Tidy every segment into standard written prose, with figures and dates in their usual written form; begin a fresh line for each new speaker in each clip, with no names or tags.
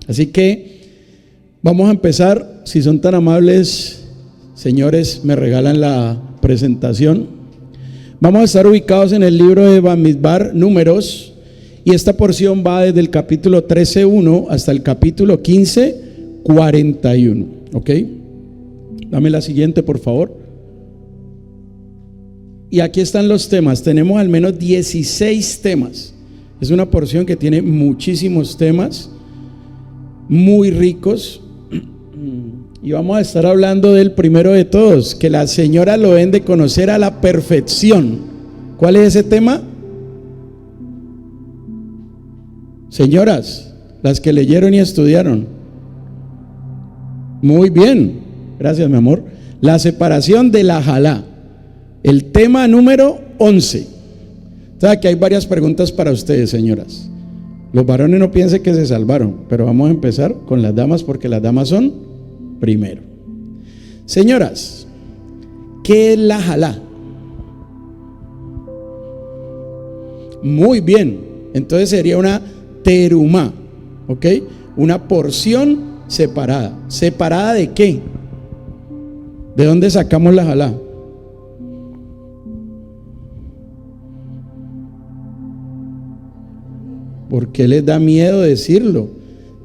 Así que vamos a empezar. Si son tan amables, señores, me regalan la presentación. Vamos a estar ubicados en el libro de Bamidbar, Números, y esta porción va desde el capítulo 13:1 hasta el capítulo 15:41. ¿Ok? Dame la siguiente, por favor. Y aquí están los temas. Tenemos al menos 16 temas. Es una porción que tiene muchísimos temas, muy ricos. Y vamos a estar hablando del primero de todos, que la señora lo deben de conocer a la perfección. ¿Cuál es ese tema? Señoras, las que leyeron y estudiaron. Muy bien, gracias mi amor. La separación de la jalá. El tema número 11. O sea, que hay varias preguntas para ustedes, señoras. Los varones no piensen que se salvaron, pero vamos a empezar con las damas porque las damas son primero. Señoras, ¿qué es la jalá? Muy bien, entonces sería una terumá, ¿ok? Una porción separada. ¿Separada de qué? ¿De dónde sacamos la jalá? ¿Por qué les da miedo decirlo?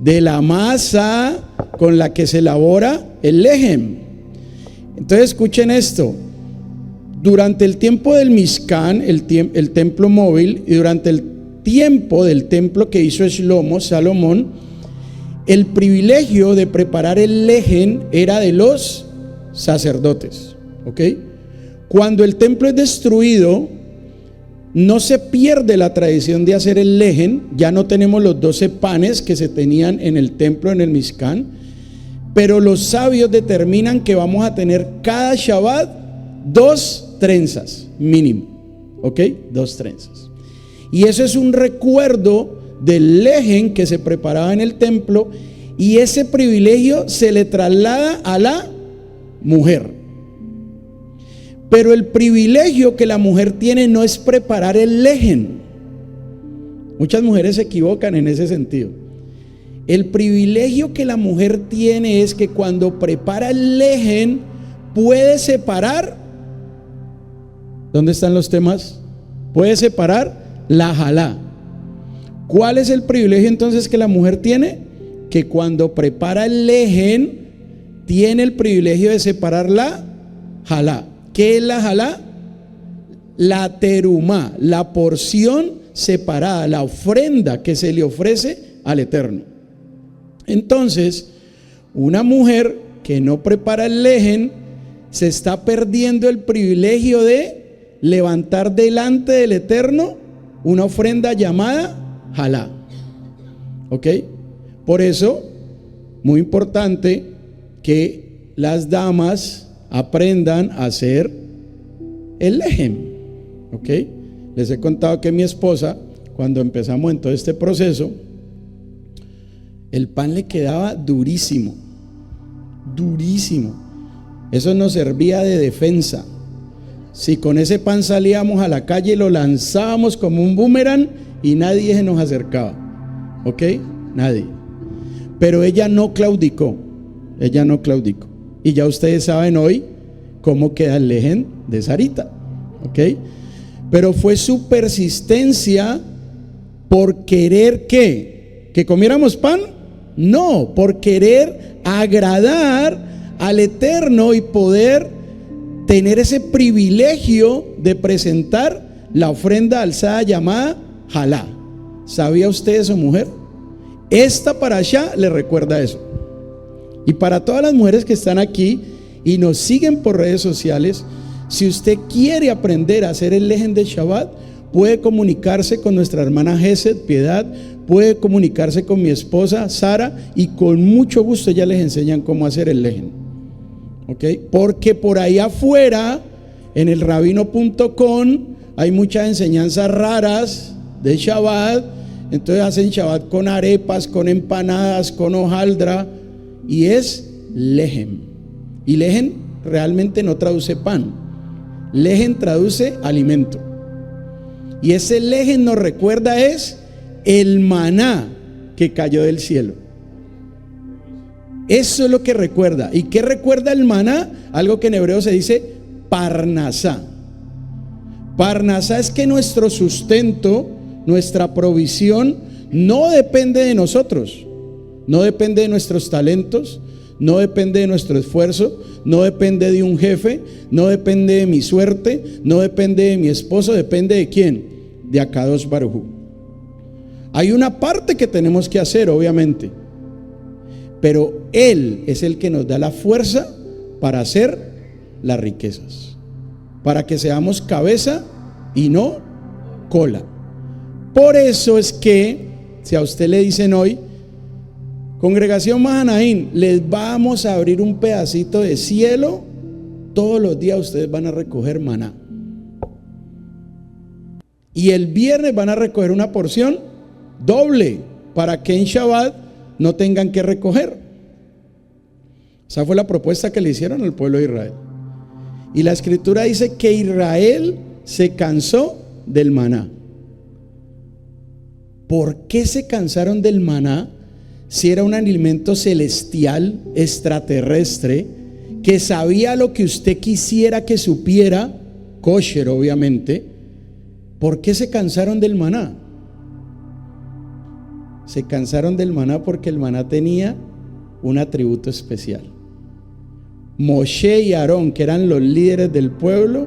De la masa con la que se elabora el lejem. Entonces escuchen esto. Durante el tiempo del Mishkan, el templo móvil, y durante el tiempo del templo que hizo Shlomo, Salomón, el privilegio de preparar el lejem era de los sacerdotes. ¿Ok? Cuando el templo es destruido, no se pierde la tradición de hacer el lejem. Ya no tenemos los 12 panes que se tenían en el templo, en el Mishkan, pero los sabios determinan que vamos a tener cada Shabbat 2 trenzas mínimo, ¿ok? 2 trenzas. Y eso es un recuerdo del lejem que se preparaba en el templo, y ese privilegio se le traslada a la mujer. Pero el privilegio que la mujer tiene no es preparar el lejem. Muchas mujeres se equivocan en ese sentido. El privilegio que la mujer tiene es que cuando prepara el lejem puede separar. ¿Dónde están los temas? Puede separar la jalá. ¿Cuál es el privilegio entonces que la mujer tiene? Que cuando prepara el lejem tiene el privilegio de separar la jalá. ¿Qué es la jalá? La terumá, la porción separada, la ofrenda que se le ofrece al Eterno. Entonces, una mujer que no prepara el lejem se está perdiendo el privilegio de levantar delante del Eterno una ofrenda llamada jalá. ¿Ok? Por eso, muy importante que las damas aprendan a hacer el lejem. ¿Ok? Les he contado que mi esposa, cuando empezamos en todo este proceso, el pan le quedaba durísimo, durísimo. Eso nos servía de defensa. Si con ese pan salíamos a la calle, lo lanzábamos como un boomerang y nadie se nos acercaba. ¿Ok? Nadie. Pero ella no claudicó. Ella no claudicó. Y ya ustedes saben hoy cómo queda el lejem de Sarita. ¿Ok? Pero fue su persistencia por querer que comiéramos pan. No, por querer agradar al Eterno y poder tener ese privilegio de presentar la ofrenda alzada llamada jalá. ¿Sabía usted eso, mujer? Esta parashá le recuerda eso. Y para todas las mujeres que están aquí y nos siguen por redes sociales, si usted quiere aprender a hacer el lejem de Shabbat, puede comunicarse con nuestra hermana Gesed, Piedad, puede comunicarse con mi esposa Sara, y con mucho gusto ya les enseñan cómo hacer el lejem. ¿Ok? Porque por ahí afuera, en el rabino.com, hay muchas enseñanzas raras de Shabbat. Entonces hacen Shabbat con arepas, con empanadas, con hojaldra, y es lejem. Y lejem realmente no traduce pan. Lejem traduce alimento. Y ese lejem nos recuerda es el maná que cayó del cielo. Eso es lo que recuerda. ¿Y qué recuerda el maná? Algo que en hebreo se dice parnasá. Parnasá es que nuestro sustento, nuestra provisión, no depende de nosotros, no depende de nuestros talentos, no depende de nuestro esfuerzo, no depende de un jefe, no depende de mi suerte, no depende de mi esposo, depende de quién, de Akadosh Baruj Hu. Hay una parte que tenemos que hacer, obviamente, pero Él es el que nos da la fuerza para hacer las riquezas, para que seamos cabeza y no cola. Por eso es que si a usted le dicen hoy, Congregación Mahanaim, les vamos a abrir un pedacito de cielo, todos los días ustedes van a recoger maná. Y el viernes van a recoger una porción doble para que en Shabbat no tengan que recoger. Esa fue la propuesta que le hicieron al pueblo de Israel. Y la escritura dice que Israel se cansó del maná. ¿Por qué se cansaron del maná? Si era un alimento celestial, extraterrestre, que sabía lo que usted quisiera que supiera, kosher obviamente. ¿Por qué se cansaron del maná? Se cansaron del maná porque el maná tenía un atributo especial. Moshe y Aarón, que eran los líderes del pueblo,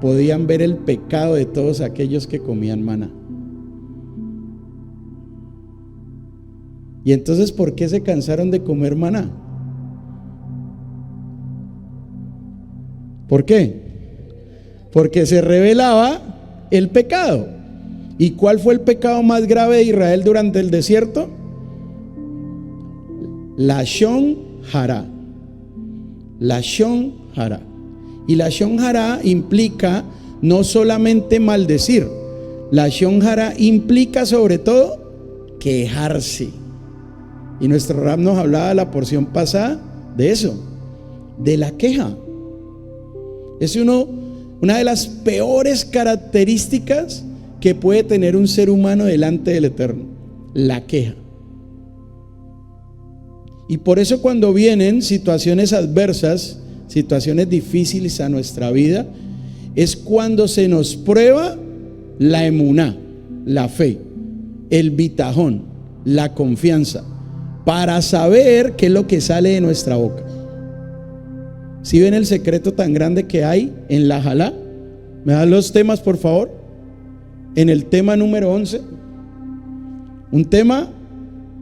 podían ver el pecado de todos aquellos que comían maná. Y entonces, ¿por qué se cansaron de comer maná? ¿Por qué? Porque se revelaba el pecado. ¿Y cuál fue el pecado más grave de Israel durante el desierto? Lashon Hara. Lashon Hara. Y Lashon Hara implica no solamente maldecir. Lashon Hara implica sobre todo quejarse. Y nuestro Rab nos hablaba la porción pasada de eso, de la queja. Es una de las peores características que puede tener un ser humano delante del Eterno, la queja. Y por eso cuando vienen situaciones adversas, situaciones difíciles a nuestra vida, es cuando se nos prueba la emuná, la fe, el bitajón, la confianza, para saber qué es lo que sale de nuestra boca. ¿Sí ven el secreto tan grande que hay en la jalá? ¿Me dan los temas, por favor? En el tema número 11, un tema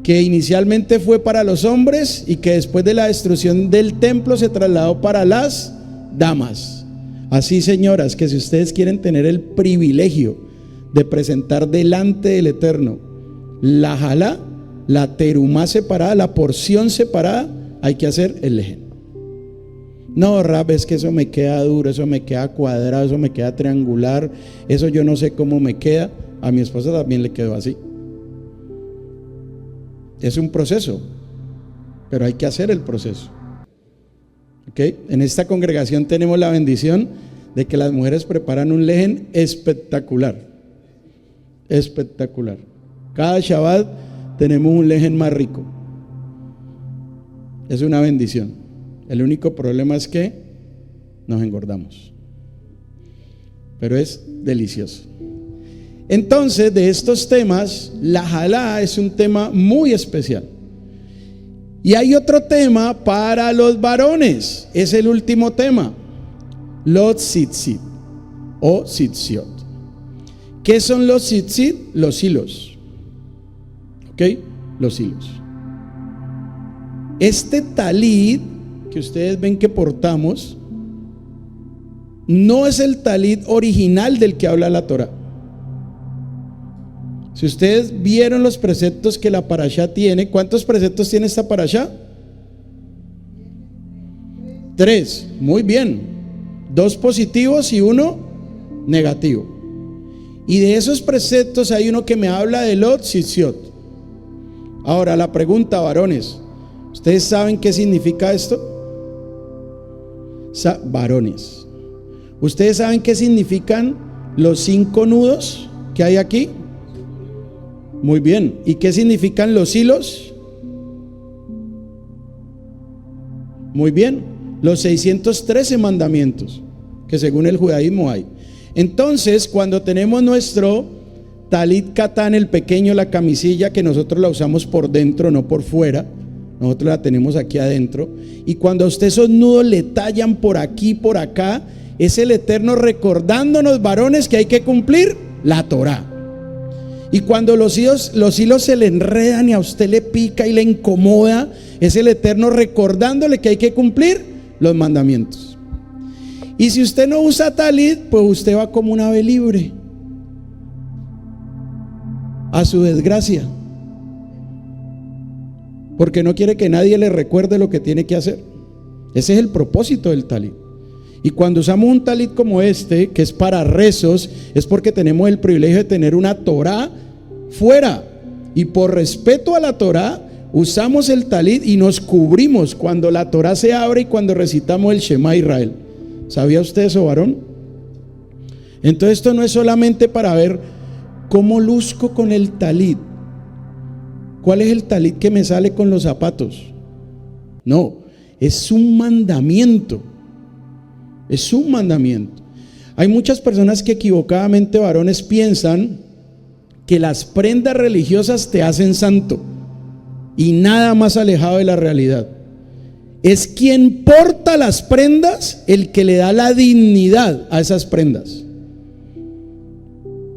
que inicialmente fue para los hombres y que después de la destrucción del templo se trasladó para las damas. Así, señoras, que si ustedes quieren tener el privilegio de presentar delante del Eterno la jalá, la terumá separada, la porción separada, hay que hacer el lejen. No, Rab, es que eso me queda duro, eso me queda cuadrado, eso me queda triangular, eso yo no sé cómo me queda. A mi esposa también le quedó así. Es un proceso, pero hay que hacer el proceso. ¿Okay? En esta congregación tenemos la bendición de que las mujeres preparan un lejen espectacular. Espectacular. Cada Shabbat tenemos un lejen más rico. Es una bendición. El único problema es que nos engordamos, pero es delicioso. Entonces, de estos temas, la jalá es un tema muy especial. Y hay otro tema para los varones, es el último tema, los tzitzit o tzitziot. ¿Qué son los tzitzit? Los hilos. ¿Ok? Los hilos. Este talid que ustedes ven que portamos no es el talid original del que habla la Torah. Si ustedes vieron los preceptos que la parashá tiene, ¿cuántos preceptos tiene esta parashá? 3, muy bien. 2 positivos y 1 negativo. Y de esos preceptos hay uno que me habla de lot tzitziot. Ahora la pregunta, varones, ¿ustedes saben qué significa esto? Varones, ¿ustedes saben qué significan los 5 nudos que hay aquí? Muy bien. ¿Y qué significan los hilos? Muy bien, los 613 mandamientos que según el judaísmo hay. Entonces, cuando tenemos nuestro talit katán, el pequeño, la camisilla, que nosotros la usamos por dentro, no por fuera, nosotros la tenemos aquí adentro, y cuando a usted esos nudos le tallan por aquí, por acá, es el Eterno recordándonos, varones, que hay que cumplir la Torá. Y cuando los hilos se le enredan y a usted le pica y le incomoda, es el Eterno recordándole que hay que cumplir los mandamientos. Y si usted no usa talit, pues usted va como un ave libre, a su desgracia, porque no quiere que nadie le recuerde lo que tiene que hacer. Ese es el propósito del talit. Y cuando usamos un talit como este, que es para rezos, es porque tenemos el privilegio de tener una Torá fuera, y por respeto a la Torá usamos el talit y nos cubrimos cuando la Torá se abre y cuando recitamos el Shema Israel. ¿Sabía usted eso, varón? Entonces esto no es solamente para ver cómo luzco con el talit, cuál es el talit que me sale con los zapatos. No, es un mandamiento. Es un mandamiento. Hay muchas personas que equivocadamente, varones, piensan que las prendas religiosas te hacen santo, y nada más alejado de la realidad. Es quien porta las prendas el que le da la dignidad a esas prendas.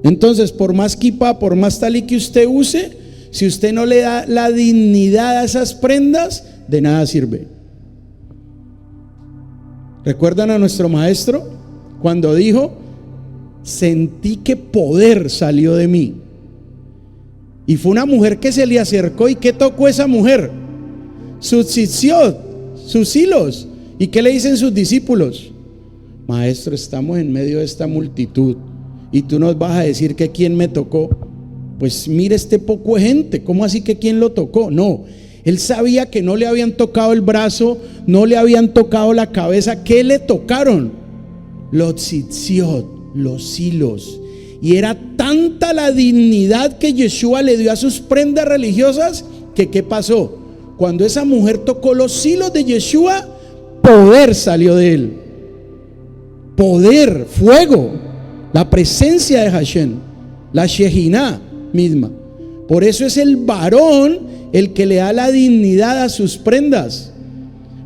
Entonces, por más kippah, por más talit que usted use, si usted no le da la dignidad a esas prendas, de nada sirve. ¿Recuerdan a nuestro maestro cuando dijo: sentí que poder salió de mí? Y fue una mujer que se le acercó. ¿Y qué tocó esa mujer? Sus tzitziot, sus hilos. ¿Y qué le dicen sus discípulos? Maestro, estamos en medio de esta multitud y tú nos vas a decir que quién me tocó. Pues mire este poco de gente, ¿cómo así que quién lo tocó? No, él sabía que no le habían tocado el brazo, no le habían tocado la cabeza. ¿Qué le tocaron? Los tzitziot, los hilos. Y era tanta la dignidad que Yeshua le dio a sus prendas religiosas, que ¿qué pasó? Cuando esa mujer tocó los hilos de Yeshua, poder salió de él. Poder, fuego, la presencia de Hashem, la Shejiná misma. Por eso es el varón el que le da la dignidad a sus prendas.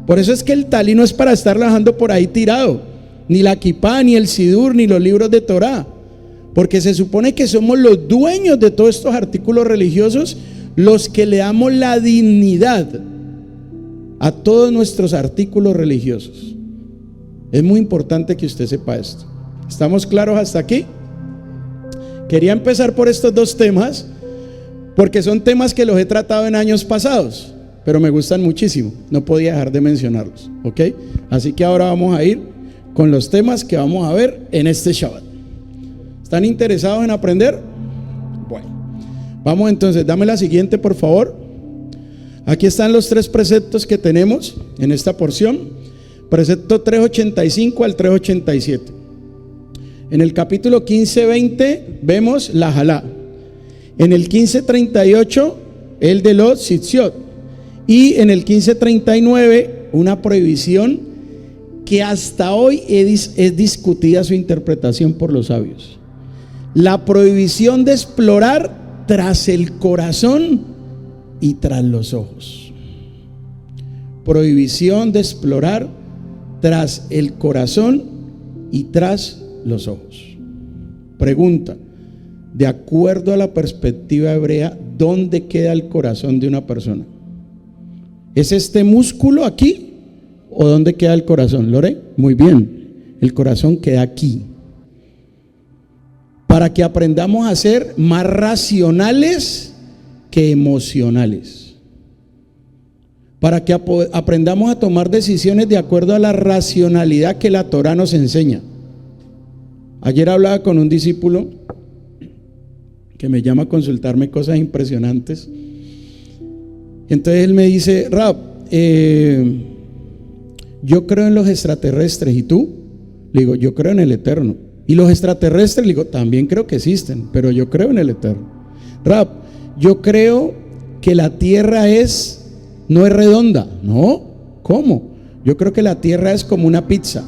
Por eso es que el talit no es para estar dejando por ahí tirado, ni la kippah, ni el sidur, ni los libros de Torah, porque se supone que somos los dueños de todos estos artículos religiosos, los que le damos la dignidad a todos nuestros artículos religiosos. Es muy importante que usted sepa esto. ¿Estamos claros hasta aquí? Quería empezar por estos dos temas, porque son temas que los he tratado en años pasados, pero me gustan muchísimo, no podía dejar de mencionarlos, ¿ok? Así que ahora vamos a ir con los temas que vamos a ver en este Shabbat. ¿Están interesados en aprender? Bueno, vamos entonces, dame la siguiente por favor. Aquí están los tres preceptos que tenemos en esta porción. Precepto 385 al 387. En el capítulo 15-20 vemos la halá. En el 15-38 el de los tzitziot. Y en el 15-39 una prohibición que hasta hoy es discutida su interpretación por los sabios. La prohibición de explorar tras el corazón y tras los ojos. Prohibición de explorar tras el corazón y tras los ojos. Pregunta: de acuerdo a la perspectiva hebrea, ¿dónde queda el corazón de una persona? ¿Es este músculo aquí o dónde queda el corazón? ¿Lore? Muy bien, el corazón queda aquí. Para que aprendamos a ser más racionales que emocionales. Para que aprendamos a tomar decisiones de acuerdo a la racionalidad que la Torah nos enseña. Ayer hablaba con un discípulo que me llama a consultarme cosas impresionantes. Entonces él me dice: Rab, yo creo en los extraterrestres, ¿y tú? Le digo: yo creo en el Eterno. ¿Y los extraterrestres? Le digo: también creo que existen, pero yo creo en el Eterno. Rab, yo creo que la tierra no es redonda. No, ¿cómo? Yo creo que la tierra es como una pizza.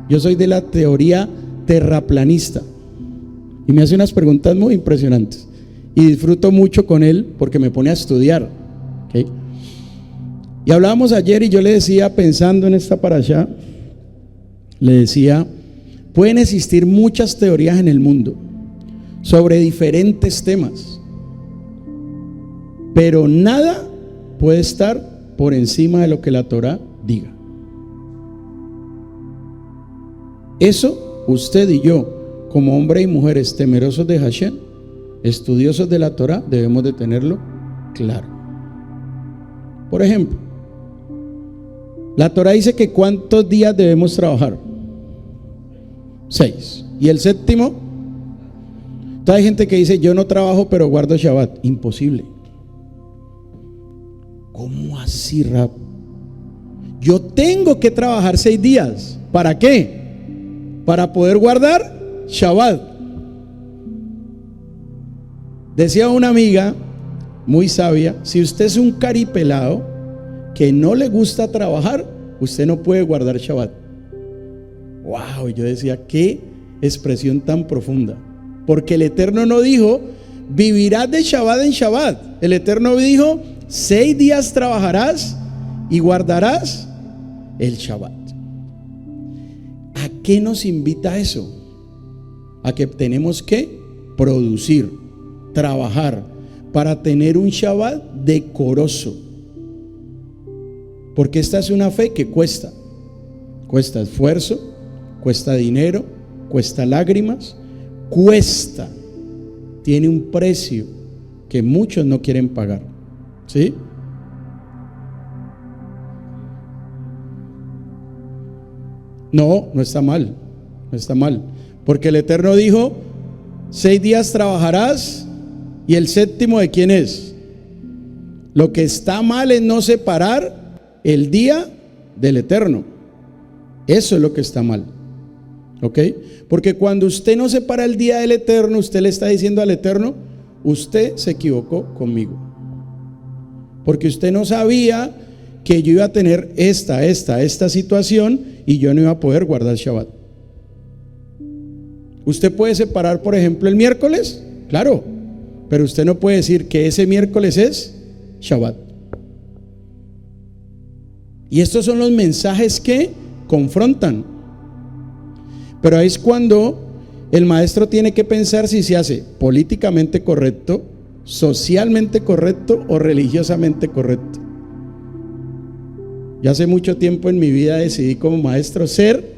Yo soy de la teoría terraplanista y me hace unas preguntas muy impresionantes y disfruto mucho con él porque me pone a estudiar, ¿okay? Y hablábamos ayer y yo le decía, pensando en esta parashá, le decía, pueden existir muchas teorías en el mundo sobre diferentes temas, pero nada puede estar por encima de lo que la Torá diga. Eso usted y yo, como hombres y mujeres temerosos de Hashem, estudiosos de la Torá, debemos de tenerlo claro. Por ejemplo, la Torá dice que ¿cuántos días debemos trabajar? 6. ¿Y el séptimo? Entonces hay gente que dice, yo no trabajo pero guardo Shabbat. Imposible. ¿Cómo así, Rab? Yo tengo que trabajar 6 días. ¿Para qué? Para poder guardar Shabbat. Decía una amiga muy sabia, si usted es un caripelado que no le gusta trabajar, usted no puede guardar Shabbat. Wow, yo decía, qué expresión tan profunda. Porque el Eterno no dijo, vivirás de Shabbat en Shabbat. El Eterno dijo, 6 días trabajarás y guardarás el Shabbat. ¿A qué nos invita eso? A que tenemos que producir, trabajar para tener un Shabbat decoroso. Porque esta es una fe que cuesta esfuerzo, cuesta dinero, cuesta lágrimas, cuesta, tiene un precio que muchos no quieren pagar, ¿sí? No está mal, no está mal, porque el Eterno dijo, 6 días trabajarás y el séptimo ¿de quién es? Lo que está mal es no separar el día del Eterno. Eso es lo que está mal, ¿ok? Porque cuando usted no separa el día del Eterno, usted le está diciendo al Eterno, usted se equivocó conmigo, porque usted no sabía que yo iba a tener esta situación y yo no iba a poder guardar Shabbat. Usted puede separar, por ejemplo, el miércoles, claro, pero usted no puede decir que ese miércoles es Shabbat. Y estos son los mensajes que confrontan. Pero ahí es cuando el maestro tiene que pensar si se hace políticamente correcto, socialmente correcto o religiosamente correcto. Yo hace mucho tiempo en mi vida decidí como maestro ser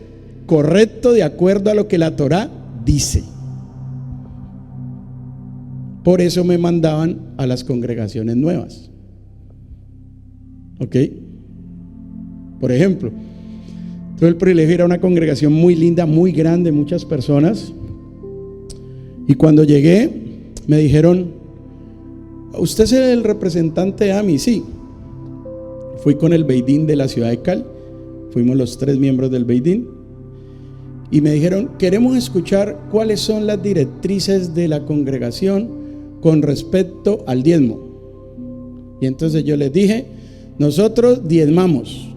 correcto de acuerdo a lo que la Torá dice. Por eso me mandaban a las congregaciones nuevas, ¿ok? Por ejemplo, tuve el privilegio de ir a una congregación muy linda, muy grande, muchas personas. Y cuando llegué, me dijeron, ¿usted es el representante de AMI? Sí. Fui con el Beidín de la ciudad de Cali, fuimos los 3 miembros del Beidín. Y me dijeron, queremos escuchar cuáles son las directrices de la congregación con respecto al diezmo. Y entonces yo les dije, nosotros diezmamos.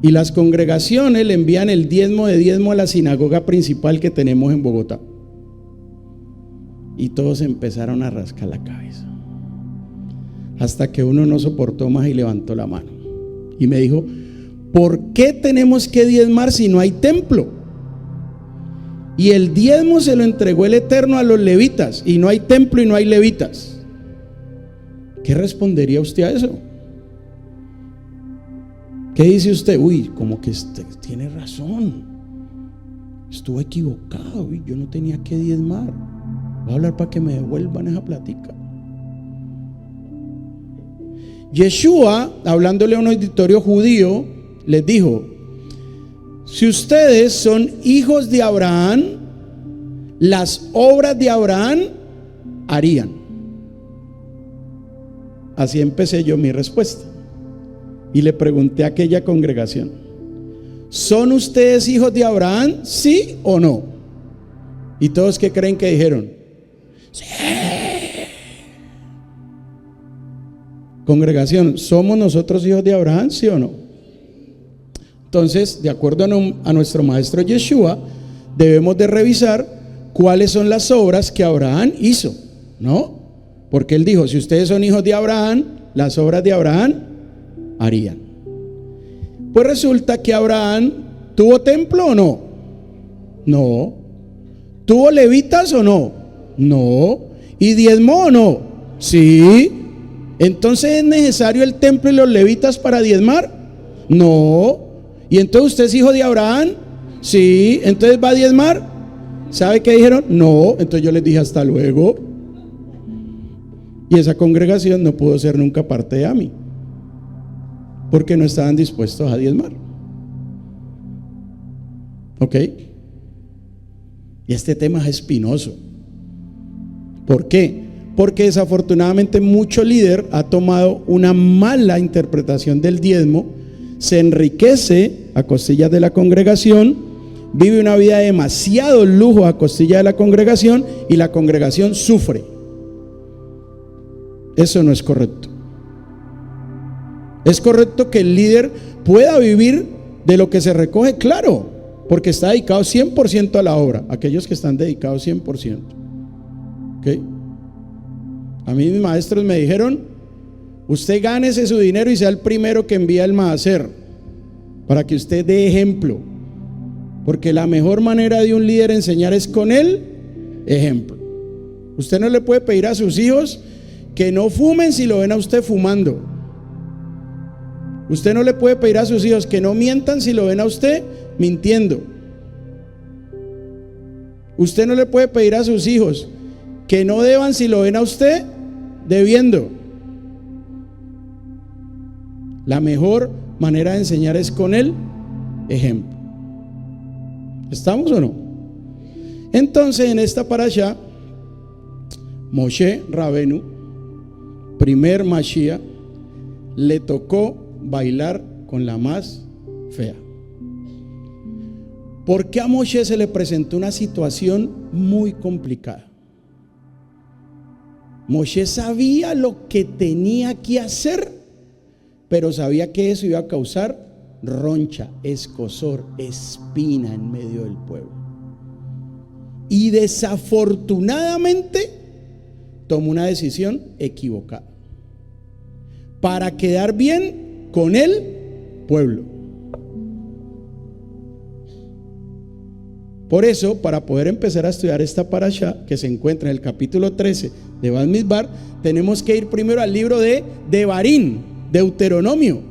Y las congregaciones le envían el diezmo a la sinagoga principal que tenemos en Bogotá. Y todos empezaron a rascar la cabeza. Hasta que uno no soportó más y levantó la mano. Y me dijo, ¿por qué tenemos que diezmar si no hay templo? Y el diezmo se lo entregó el Eterno a los levitas, y no hay templo y no hay levitas. ¿Qué respondería usted a eso? ¿Qué dice usted? Uy, como que usted tiene razón, estuve equivocado, uy, yo no tenía que diezmar. Voy a hablar para que me devuelvan esa platica. Yeshua, hablándole a un auditorio judío, les dijo, si ustedes son hijos de Abraham, las obras de Abraham harían. Así empecé yo mi respuesta. Y le pregunté a aquella congregación, ¿son ustedes hijos de Abraham? ¿Sí o no? Y todos, ¿qué creen que dijeron? Sí. Congregación, ¿somos nosotros hijos de Abraham? ¿Sí o no? Entonces, de acuerdo a nuestro maestro Yeshua, debemos de revisar cuáles son las obras que Abraham hizo, ¿no? Porque él dijo, si ustedes son hijos de Abraham, las obras de Abraham harían. Pues resulta que Abraham tuvo templo o no. No. ¿Tuvo levitas o no? No. ¿Y diezmó o no? Sí. ¿Entonces es necesario el templo y los levitas para diezmar? No. ¿Y entonces usted es hijo de Abraham? Sí. ¿Entonces va a diezmar? ¿Sabe qué dijeron? No. Entonces yo les dije hasta luego. Y esa congregación no pudo ser nunca parte de AMI, porque no estaban dispuestos a diezmar. ¿Ok? Y este tema es espinoso. ¿Por qué? Porque desafortunadamente mucho líder ha tomado una mala interpretación del diezmo, se enriquece a costillas de la congregación, vive una vida de demasiado lujo a costillas de la congregación y la congregación sufre. Eso no es correcto. Es correcto que el líder pueda vivir de lo que se recoge, claro, porque está dedicado 100% a la obra, aquellos que están dedicados 100%. ¿Ok? A mí mis maestros me dijeron, usted gánese su dinero y sea el primero que envía el maaser, para que usted dé ejemplo, porque la mejor manera de un líder enseñar es con el ejemplo. Usted no le puede pedir a sus hijos que no fumen si lo ven a usted fumando. Usted no le puede pedir a sus hijos que no mientan si lo ven a usted mintiendo. Usted no le puede pedir a sus hijos que no deban si lo ven a usted debiendo. La mejor manera de enseñar es con el ejemplo. ¿Estamos o no? Entonces en esta parashá, Moshe Rabenu, primer Mashiach, le tocó bailar con la más fea. Porque a Moshe se le presentó una situación muy complicada. Moshe sabía lo que tenía que hacer, pero sabía que eso iba a causar roncha, escozor, espina en medio del pueblo. Y desafortunadamente tomó una decisión equivocada para quedar bien con el pueblo. Por eso, para poder empezar a estudiar esta parashá que se encuentra en el capítulo 13 de Bamidbar, tenemos que ir primero al libro de Devarim, Deuteronomio,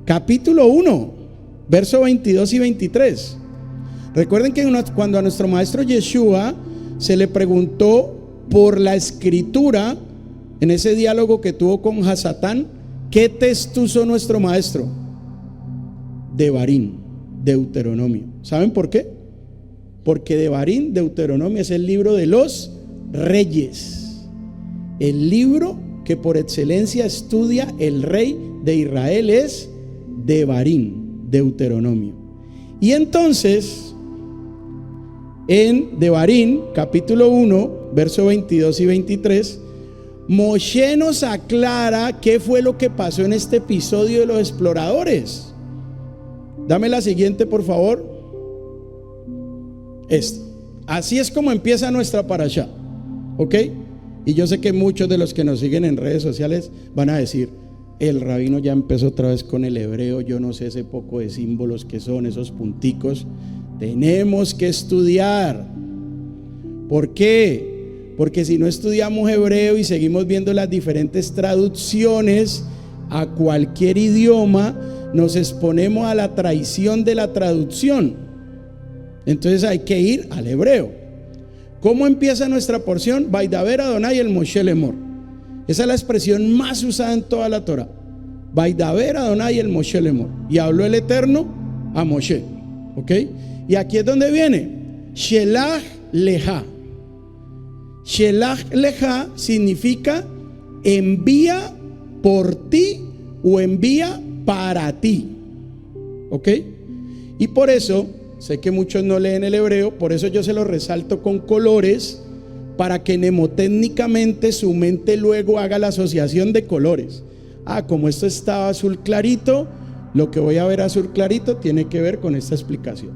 capítulo 1, verso 22 y 23. Recuerden que cuando a nuestro maestro Yeshua se le preguntó por la escritura, en ese diálogo que tuvo con Hasatán, ¿qué texto usó nuestro maestro? Devarim, Deuteronomio. ¿Saben por qué? Porque Devarim, Deuteronomio, es el libro de los reyes, el libro que por excelencia estudia el rey de Israel es Devarim, Deuteronomio. Y entonces en Devarim capítulo 1 verso 22 y 23, Moshe nos aclara qué fue lo que pasó en este episodio de los exploradores. Dame la siguiente, por favor. Así es como empieza nuestra parashá, ¿ok? Y yo sé que muchos de los que nos siguen en redes sociales van a decir, el rabino ya empezó otra vez con el hebreo, yo no sé ese poco de símbolos que son esos punticos. Tenemos que estudiar. ¿Por qué? Porque si no estudiamos hebreo y seguimos viendo las diferentes traducciones a cualquier idioma, nos exponemos a la traición de la traducción. Entonces hay que ir al hebreo. ¿Cómo empieza nuestra porción? Vaidaber Adonai el Moshe Lemor. Esa es la expresión más usada en toda la Torah. Vaidaber Adonai el Moshe Lemor. Y habló el Eterno a Moshe. ¿Ok? Y aquí es donde viene Shelach Leja. Shelach Leja significa envía por ti o envía para ti. ¿Ok? Y por eso, sé que muchos no leen el hebreo, por eso yo se lo resalto con colores, para que mnemotécnicamente su mente luego haga la asociación de colores. Como esto estaba azul clarito, lo que voy a ver azul clarito tiene que ver con esta explicación.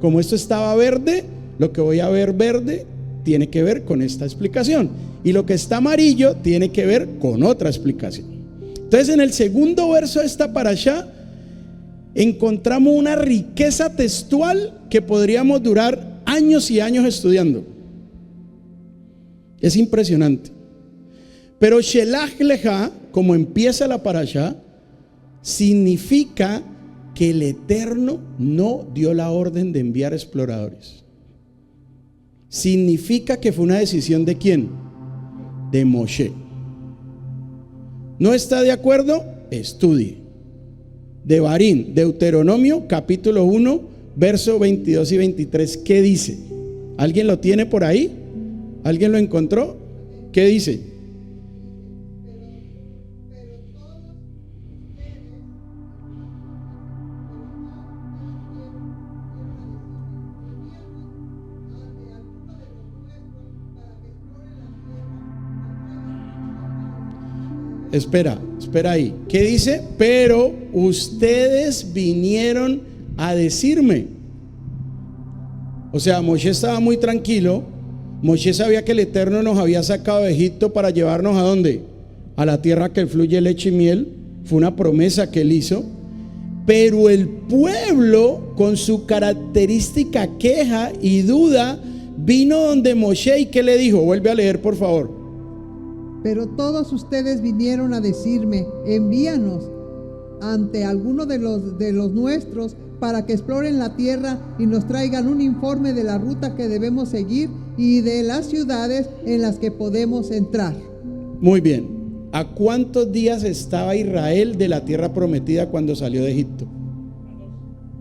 Como esto estaba verde, lo que voy a ver verde tiene que ver con esta explicación. Y lo que está amarillo tiene que ver con otra explicación. Entonces, en el segundo verso de esta parashá encontramos una riqueza textual que podríamos durar años y años estudiando. Es impresionante. Pero Shelach Leja, como empieza la parashá, significa que el Eterno no dio la orden de enviar exploradores. Significa que fue una decisión ¿de quién? De Moshe. ¿No está de acuerdo? Estudie. Devarim, Deuteronomio, capítulo 1, verso 22 y 23. ¿Qué dice? ¿Alguien lo tiene por ahí? ¿Alguien lo encontró? ¿Qué dice? Espera ahí. ¿Qué dice? Pero ustedes vinieron a decirme. O sea, Moshe estaba muy tranquilo. Moshe sabía que el Eterno nos había sacado de Egipto para llevarnos ¿a dónde? A la tierra que fluye leche y miel. Fue una promesa que él hizo. Pero el pueblo, con su característica queja y duda, vino donde Moshe y ¿qué le dijo? Vuelve a leer, por favor.
Pero todos ustedes vinieron a decirme, envíanos ante alguno de los nuestros para que exploren la tierra y nos traigan un informe de la ruta que debemos seguir y de las ciudades en las que podemos entrar.
Muy bien. ¿A cuántos días estaba Israel de la tierra prometida cuando salió de Egipto?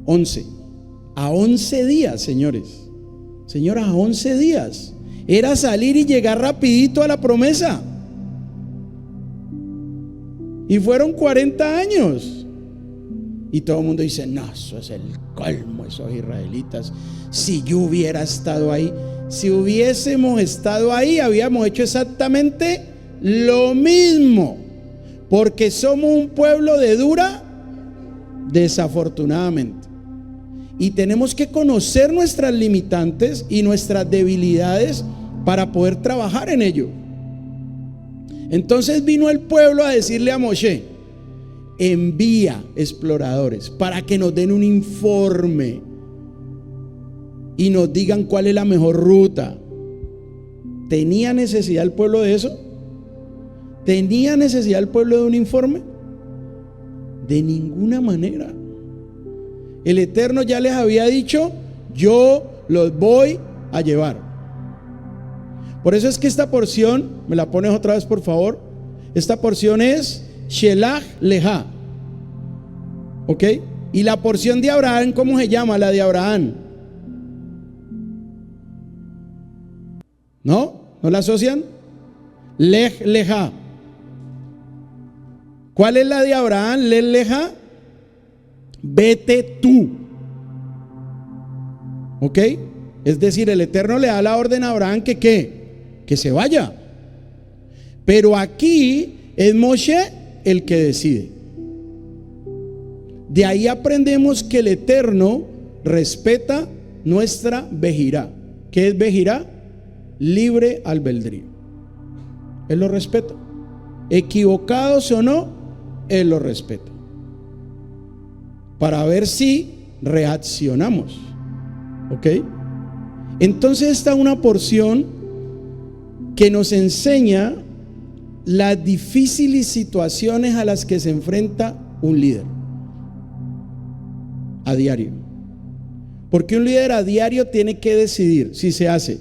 11. A 11 días, señores. Señora, a 11 días. Era salir y llegar rapidito a la promesa. Y fueron 40 años. Y todo el mundo dice, no, eso es el colmo, esos israelitas. Si yo hubiera estado ahí, si hubiésemos estado ahí, habíamos hecho exactamente lo mismo. Porque somos un pueblo de dura, desafortunadamente. Y tenemos que conocer nuestras limitantes y nuestras debilidades para poder trabajar en ello. Entonces vino el pueblo a decirle a Moshe, envía exploradores para que nos den un informe y nos digan cuál es la mejor ruta. ¿Tenía necesidad el pueblo de eso? ¿Tenía necesidad el pueblo de un informe? De ninguna manera. El Eterno ya les había dicho, yo los voy a llevar. Por eso es que esta porción, me la pones otra vez por favor. Esta porción es Shelach Leja. ¿Ok? Y la porción de Abraham, ¿cómo se llama la de Abraham? ¿No? ¿No la asocian? Lej Leja. ¿Cuál es la de Abraham? Lej Leja. Vete tú. ¿Ok? Es decir, el Eterno le da la orden a Abraham que ¿qué? Que se vaya. Pero aquí es Moshe el que decide. De ahí aprendemos que el Eterno respeta nuestra vejirá. ¿Qué es vejirá? Libre albedrío. Él lo respeta. Equivocados o no, Él lo respeta. Para ver si reaccionamos. ¿Ok? Entonces está una porción que nos enseña las difíciles situaciones a las que se enfrenta un líder a diario. Porque un líder a diario tiene que decidir si se hace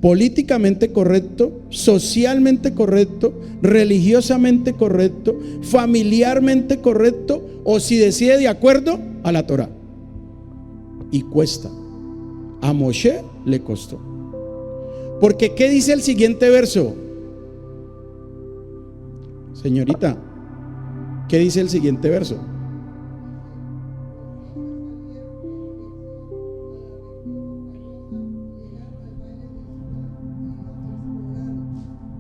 políticamente correcto, socialmente correcto, religiosamente correcto, familiarmente correcto, o si decide de acuerdo a la Torá. Y cuesta. A Moshe le costó. Porque ¿qué dice el siguiente verso? Señorita, ¿qué dice el siguiente verso?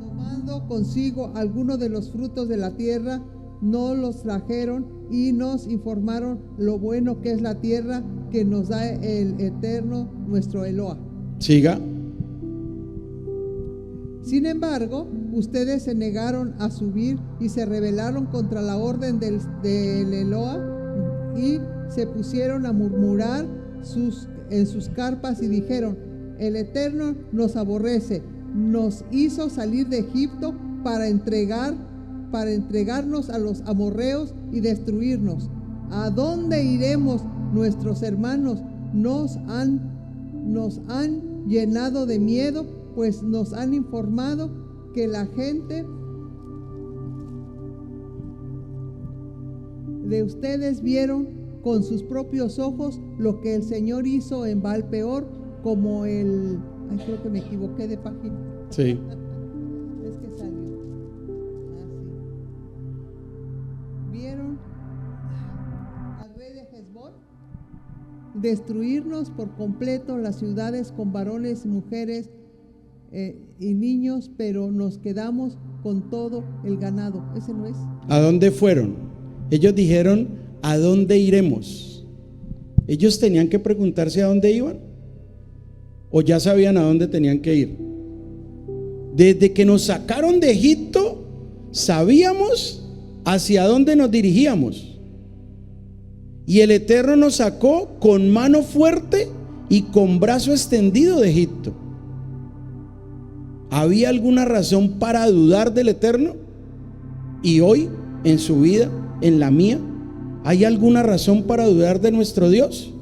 Tomando consigo alguno de los frutos de la tierra, nos los trajeron y nos informaron lo bueno que es la tierra que nos da el Eterno, nuestro Eloa.
Siga.
Sin embargo, ustedes se negaron a subir y se rebelaron contra la orden del Eloa y se pusieron a murmurar en sus carpas y dijeron: el Eterno nos aborrece, nos hizo salir de Egipto para entregarnos a los amorreos y destruirnos. ¿A dónde iremos? Nuestros hermanos nos han llenado de miedo, pues nos han informado que la gente de ustedes vieron con sus propios ojos lo que el Señor hizo en Baal-peor, como el... Ay, creo que me equivoqué de página.
Sí.
Es que salió. ¿Vieron al rey de Hezbón destruirnos por completo las ciudades con varones y mujeres y niños, pero nos quedamos con todo el ganado? Ese no es.
¿A dónde fueron? Ellos dijeron: ¿a dónde iremos? Ellos tenían que preguntarse a dónde iban, o ya sabían a dónde tenían que ir. Desde que nos sacaron de Egipto, sabíamos hacia dónde nos dirigíamos. Y el Eterno nos sacó con mano fuerte y con brazo extendido de Egipto. ¿Había alguna razón para dudar del Eterno? Y hoy, en su vida, en la mía, ¿hay alguna razón para dudar de nuestro Dios?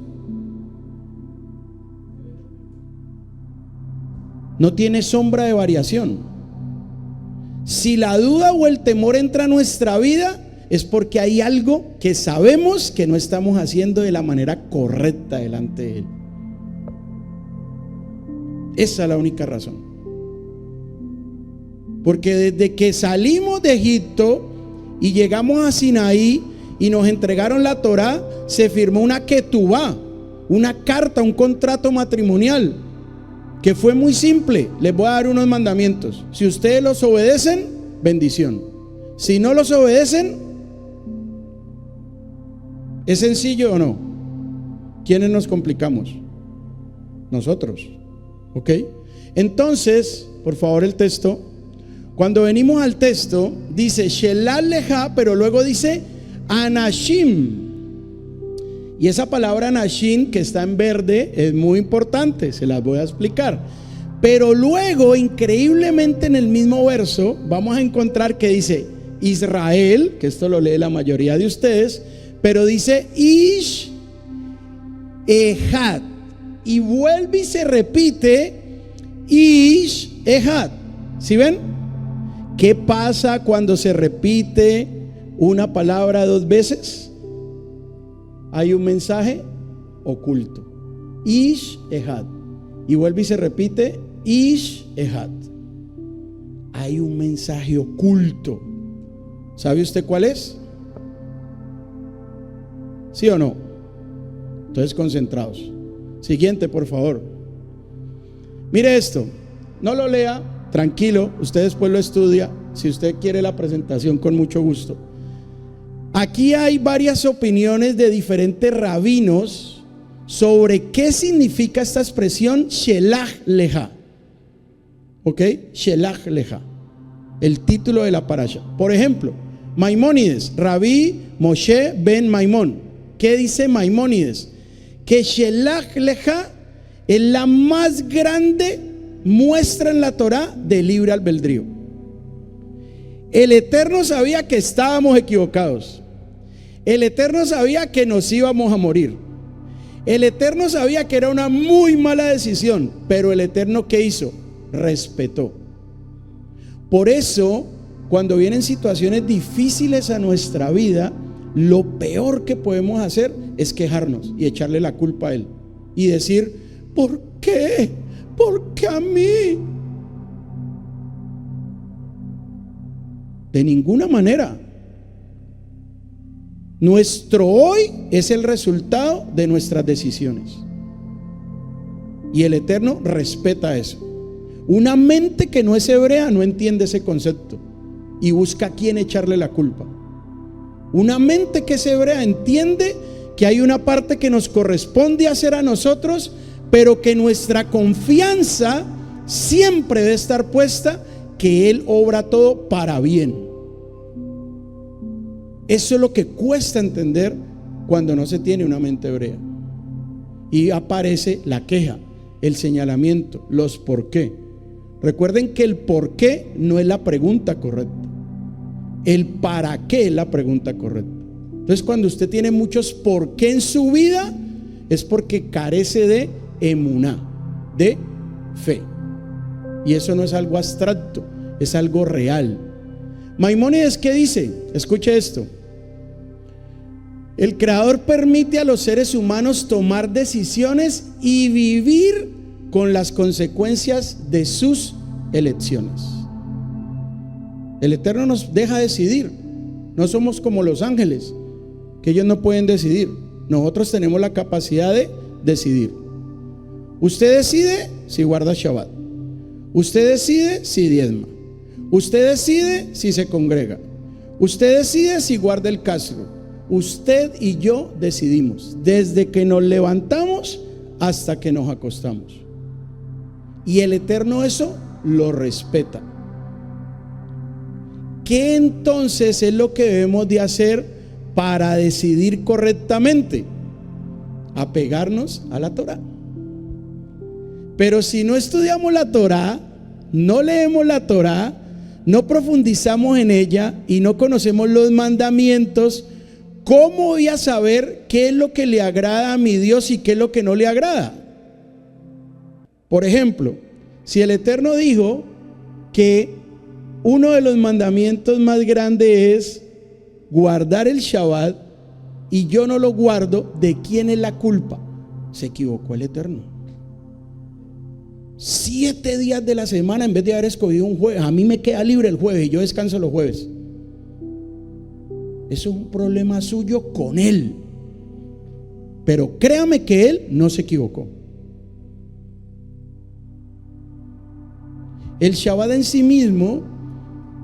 No tiene sombra de variación. Si la duda o el temor entra a nuestra vida, es porque hay algo que sabemos que no estamos haciendo de la manera correcta delante de Él. Esa es la única razón. Porque desde que salimos de Egipto y llegamos a Sinaí y nos entregaron la Torá, se firmó una ketubá, una carta, un contrato matrimonial, que fue muy simple. Les voy a dar unos mandamientos. Si ustedes los obedecen, bendición. Si no los obedecen, ¿es sencillo o no? ¿Quiénes nos complicamos? Nosotros. ¿Ok? Entonces, por favor, el texto. Cuando venimos al texto, dice Shelah Leja, pero luego dice Anashim. Y esa palabra Anashim, que está en verde, es muy importante, se las voy a explicar. Pero luego, increíblemente, en el mismo verso, vamos a encontrar que dice Israel, que esto lo lee la mayoría de ustedes, pero dice Ish Ehad, y vuelve y se repite Ish Ehad. ¿Sí ven? ¿Qué pasa cuando se repite una palabra dos veces? Hay un mensaje oculto. Ish Ehad. Y vuelve y se repite Ish Ehad. Hay un mensaje oculto. ¿Sabe usted cuál es? ¿Sí o no? Entonces, concentrados. Siguiente, por favor. Mire esto. No lo lea, tranquilo, usted después lo estudia. Si usted quiere la presentación, con mucho gusto. Aquí hay varias opiniones de diferentes rabinos sobre qué significa esta expresión Shelah Leja. ¿Ok? Shelah Leja, el título de la parasha. Por ejemplo, Maimónides, Rabí Moshe ben Maimón. ¿Qué dice Maimónides? Que Shelah Leja es la más grande muestra en la Torá de libre albedrío. El Eterno sabía que estábamos equivocados. El Eterno sabía que nos íbamos a morir. El Eterno sabía que era una muy mala decisión, pero el Eterno, ¿qué hizo? Respetó. Por eso, cuando vienen situaciones difíciles a nuestra vida, lo peor que podemos hacer es quejarnos y echarle la culpa a Él y decir: ¿por qué? ¿Por qué a mí? De ninguna manera. Nuestro hoy es el resultado de nuestras decisiones. Y el Eterno respeta eso. Una mente que no es hebrea no entiende ese concepto y busca a quién echarle la culpa. Una mente que es hebrea entiende que hay una parte que nos corresponde hacer a nosotros, pero que nuestra confianza siempre debe estar puesta que Él obra todo para bien. Eso es lo que cuesta entender cuando no se tiene una mente hebrea. Y aparece la queja, el señalamiento, los por qué. Recuerden que el por qué no es la pregunta correcta. El para qué es la pregunta correcta. Entonces, cuando usted tiene muchos por qué en su vida, es porque carece de emuná, de fe. Y eso no es algo abstracto, es algo real. Maimónides, ¿qué dice? Escuche esto. El Creador permite a los seres humanos tomar decisiones y vivir con las consecuencias de sus elecciones. El Eterno nos deja decidir. No somos como los ángeles, que ellos no pueden decidir. Nosotros tenemos la capacidad de decidir. Usted decide si guarda Shabbat. Usted decide si diezma. Usted decide si se congrega. Usted decide si guarda el casro. Usted y yo decidimos desde que nos levantamos hasta que nos acostamos. Y el Eterno eso lo respeta. ¿Qué entonces es lo que debemos de hacer para decidir correctamente? Apegarnos a la Torá. Pero si no estudiamos la Torá, no leemos la Torá, no profundizamos en ella y no conocemos los mandamientos, ¿cómo voy a saber qué es lo que le agrada a mi Dios y qué es lo que no le agrada? Por ejemplo, si el Eterno dijo que uno de los mandamientos más grandes es guardar el Shabbat y yo no lo guardo, ¿de quién es la culpa? Se equivocó el Eterno. 7 días de la semana en vez de haber escogido un jueves. A mí me queda libre el jueves y yo descanso los jueves. Eso es un problema suyo con Él. Pero créame que Él no se equivocó. El Shabbat en sí mismo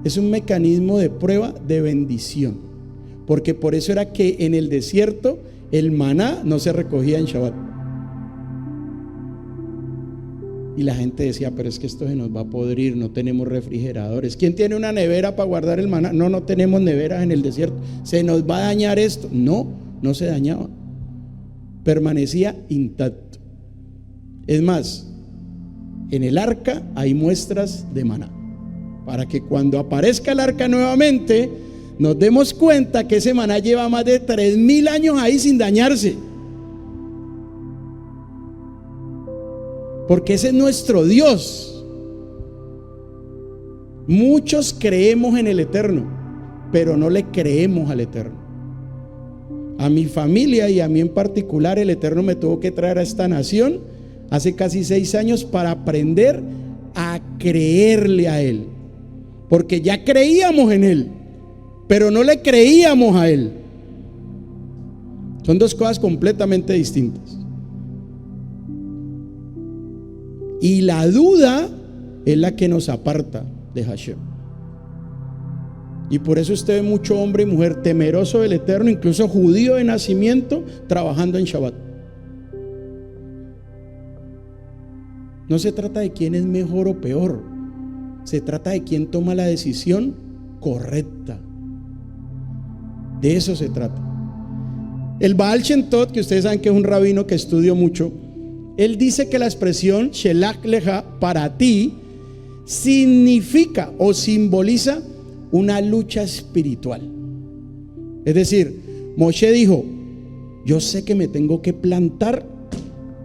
es un mecanismo de prueba de bendición. Porque por eso era que en el desierto el maná no se recogía en Shabbat. Y la gente decía, pero es que esto se nos va a podrir, no tenemos refrigeradores. ¿Quién tiene una nevera para guardar el maná? No, no tenemos neveras en el desierto. ¿Se nos va a dañar esto? No, no se dañaba. Permanecía intacto. Es más, en el arca hay muestras de maná, para que cuando aparezca el arca nuevamente nos demos cuenta que ese maná lleva más de 3000 años ahí sin dañarse. Porque ese es nuestro Dios. Muchos creemos en el Eterno, pero no le creemos al Eterno. A mi familia y a mí en particular, el Eterno me tuvo que traer a esta nación hace casi 6 años para aprender a creerle a Él. Porque ya creíamos en Él, pero no le creíamos a Él. Son dos cosas completamente distintas. Y la duda es la que nos aparta de Hashem. Y por eso usted ve mucho hombre y mujer temeroso del Eterno, incluso judío de nacimiento, trabajando en Shabbat. No se trata de quién es mejor o peor, se trata de quién toma la decisión correcta. De eso se trata. El Baal Shem Tov, que ustedes saben que es un rabino que estudio mucho, él dice que la expresión Shelach Leja, para ti, significa o simboliza una lucha espiritual. Es decir, Moshe dijo, yo sé que me tengo que plantar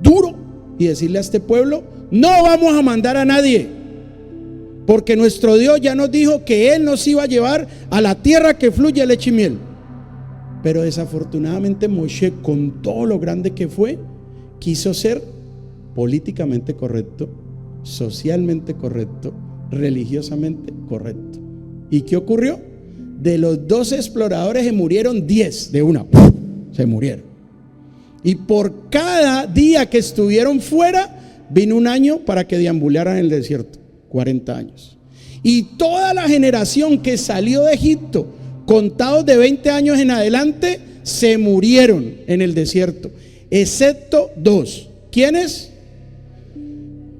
duro y decirle a este pueblo, no vamos a mandar a nadie, porque nuestro Dios ya nos dijo que Él nos iba a llevar a la tierra que fluye leche y miel. Pero desafortunadamente Moshe, con todo lo grande que fue, quiso ser políticamente correcto, socialmente correcto, religiosamente correcto. ¿Y qué ocurrió? De los 12 exploradores se murieron 10 de una. Se murieron. Y por cada día que estuvieron fuera, vino un año para que deambularan en el desierto. 40 años. Y toda la generación que salió de Egipto contados de 20 años en adelante, se murieron en el desierto, excepto 2. ¿Quiénes?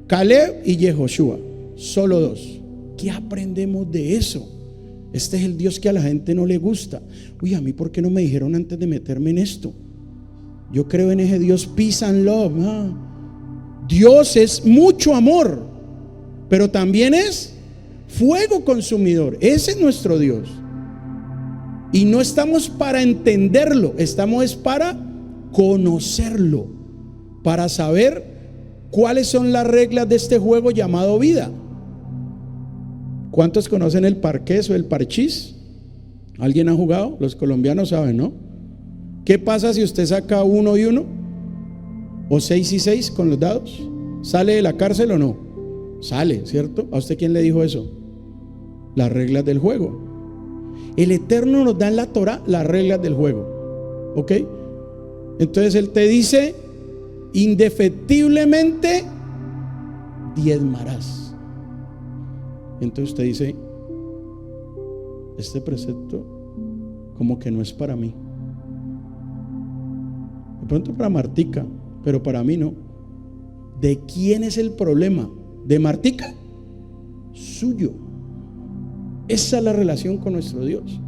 Caleb y Yehoshua, solo 2. ¿Qué aprendemos de eso? Este es el Dios que a la gente no le gusta. Uy, a mí, ¿por qué no me dijeron antes de meterme en esto? Yo creo en ese Dios peace and love. Dios es mucho amor, pero también es fuego consumidor. Ese es nuestro Dios. Y no estamos para entenderlo, estamos para conocerlo, para saber cuáles son las reglas de este juego llamado vida. ¿Cuántos conocen el parqués o el parchís? ¿Alguien ha jugado? Los colombianos saben, ¿no? ¿Qué pasa si usted saca 1 y 1? ¿O 6 y 6 con los dados? ¿Sale de la cárcel o no? Sale, ¿cierto? ¿A usted quién le dijo eso? Las reglas del juego. El Eterno nos da en la Torah las reglas del juego. ¿Ok? Entonces Él te dice: indefectiblemente diezmarás. Entonces usted dice: este precepto como que no es para mí. De pronto para Martica, pero para mí no. ¿De quién es el problema? ¿De Martica? Suyo. Esa es la relación con nuestro Dios.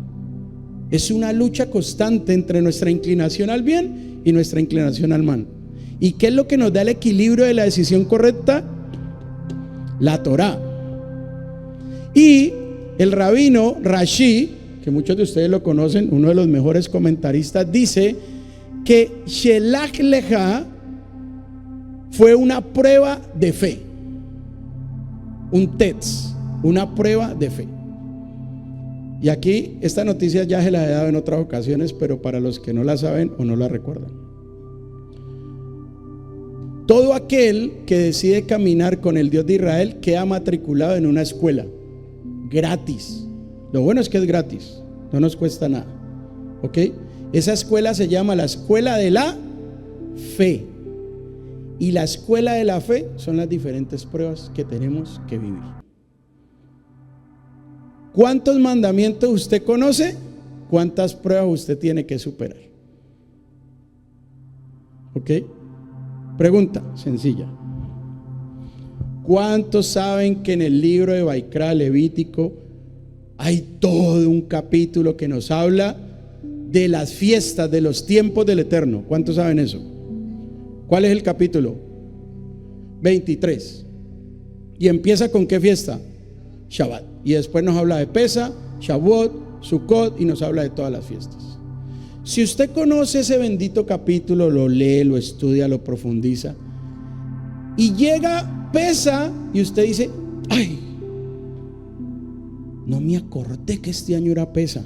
Es una lucha constante entre nuestra inclinación al bien y nuestra inclinación al mal. ¿Y qué es lo que nos da el equilibrio de la decisión correcta? La Torá. Y el rabino Rashi, que muchos de ustedes lo conocen, uno de los mejores comentaristas, dice que Shelach Leja fue una prueba de fe, un test, una prueba de fe. Y aquí esta noticia ya se la he dado en otras ocasiones, pero para los que no la saben o no la recuerdan: todo aquel que decide caminar con el Dios de Israel queda matriculado en una escuela gratis. Lo bueno es que es gratis, no nos cuesta nada. ¿Ok? Esa escuela se llama la escuela de la fe. Y la escuela de la fe son las diferentes pruebas que tenemos que vivir. ¿Cuántos mandamientos usted conoce? ¿Cuántas pruebas usted tiene que superar? ¿Ok? Pregunta sencilla: ¿cuántos saben que en el libro de Vaikra, Levítico, hay todo un capítulo que nos habla de las fiestas, de los tiempos del Eterno? ¿Cuántos saben eso? ¿Cuál es el capítulo? 23. ¿Y empieza con qué fiesta? Shabbat. Y después nos habla de Pesa, Shavuot, Sukkot, y nos habla de todas las fiestas. Si usted conoce ese bendito capítulo, lo lee, lo estudia, lo profundiza, y llega Pesa y usted dice: ay, no me acordé que este año era Pesa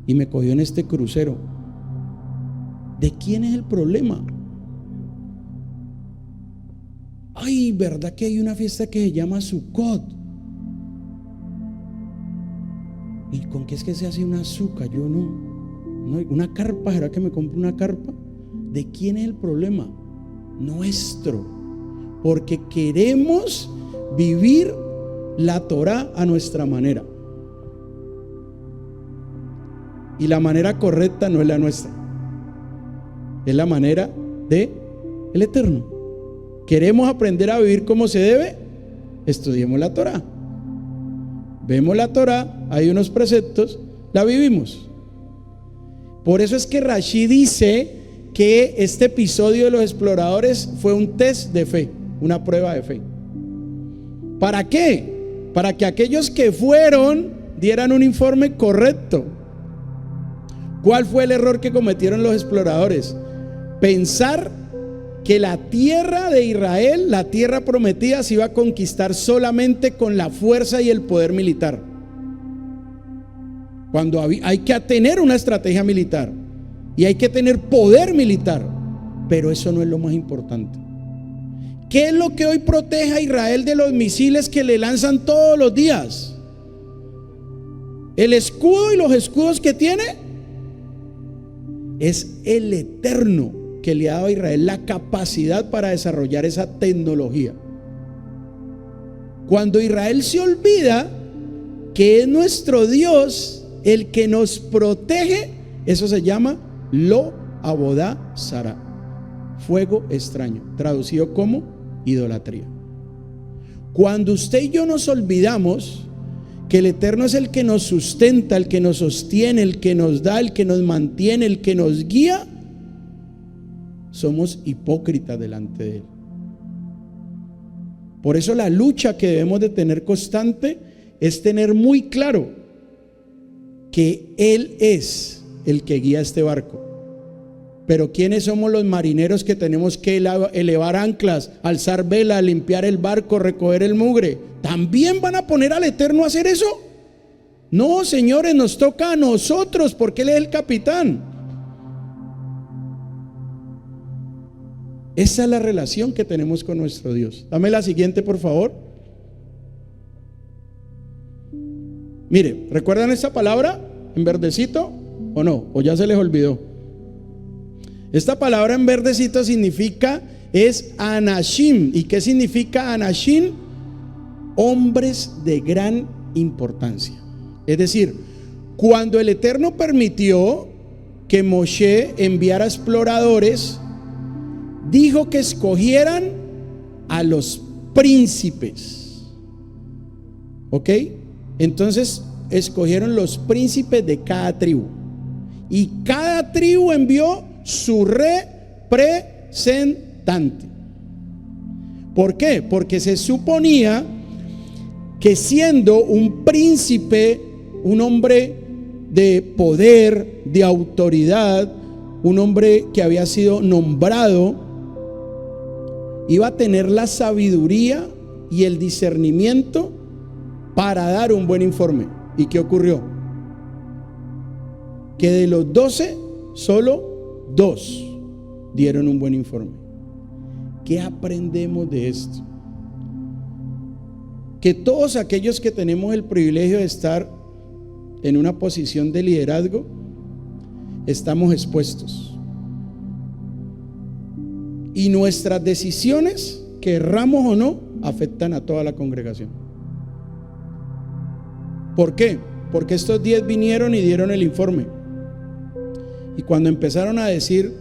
y me cogió en este crucero. ¿De quién es el problema? Ay, ¿verdad que hay una fiesta que se llama Sukkot? ¿Y con qué es que se hace una azúcar? Yo no. Una carpa, ¿será que me compro una carpa? ¿De quién es el problema? Nuestro. Porque queremos vivir la Torá a nuestra manera. Y la manera correcta no es la nuestra, es la manera de el Eterno. ¿Queremos aprender a vivir como se debe? Estudiemos la Torá. Vemos la Torá, hay unos preceptos, la vivimos. Por eso es que Rashi dice que este episodio de los exploradores fue un test de fe, una prueba de fe. ¿Para qué? Para que aquellos que fueron dieran un informe correcto. ¿Cuál fue el error que cometieron los exploradores? Pensar que la tierra de Israel, la tierra prometida, se iba a conquistar solamente con la fuerza y el poder militar. Cuando hay que tener una estrategia militar y hay que tener poder militar, pero eso no es lo más importante. ¿Qué es lo que hoy protege a Israel de los misiles que le lanzan todos los días? El escudo y los escudos que tiene es el Eterno, que le ha dado a Israel la capacidad para desarrollar esa tecnología. Cuando Israel se olvida que es nuestro Dios el que nos protege, eso se llama Lo Abodá Zara, fuego extraño, traducido como idolatría. Cuando usted y yo nos olvidamos que el Eterno es el que nos sustenta, el que nos sostiene, el que nos da, el que nos mantiene, el que nos guía, somos hipócritas delante de Él. Por eso la lucha que debemos de tener constante es tener muy claro que Él es el que guía este barco. Pero ¿quiénes somos los marineros que tenemos que elevar anclas, alzar vela, limpiar el barco, recoger el mugre? ¿También van a poner al Eterno a hacer eso? No, señores, nos toca a nosotros porque Él es el capitán. Esa es la relación que tenemos con nuestro Dios. Dame la siguiente, por favor. Mire, ¿recuerdan esta palabra en verdecito o no? ¿O ya se les olvidó? Esta palabra en verdecito es Anashim. ¿Y qué significa Anashim? Hombres de gran importancia. Es decir, cuando el Eterno permitió que Moshe enviara exploradores, dijo que escogieran a los príncipes. ¿Ok? Entonces escogieron los príncipes de cada tribu. Y cada tribu envió su representante. ¿Por qué? Porque se suponía que siendo un príncipe, un hombre de poder, de autoridad, un hombre que había sido nombrado, iba a tener la sabiduría y el discernimiento para dar un buen informe. ¿Y qué ocurrió? Que de los 12, solo 2 dieron un buen informe. ¿Qué aprendemos de esto? Que todos aquellos que tenemos el privilegio de estar en una posición de liderazgo, estamos expuestos. Y nuestras decisiones, querramos o no, afectan a toda la congregación. ¿Por qué? Porque estos 10 vinieron y dieron el informe. Y cuando empezaron a decir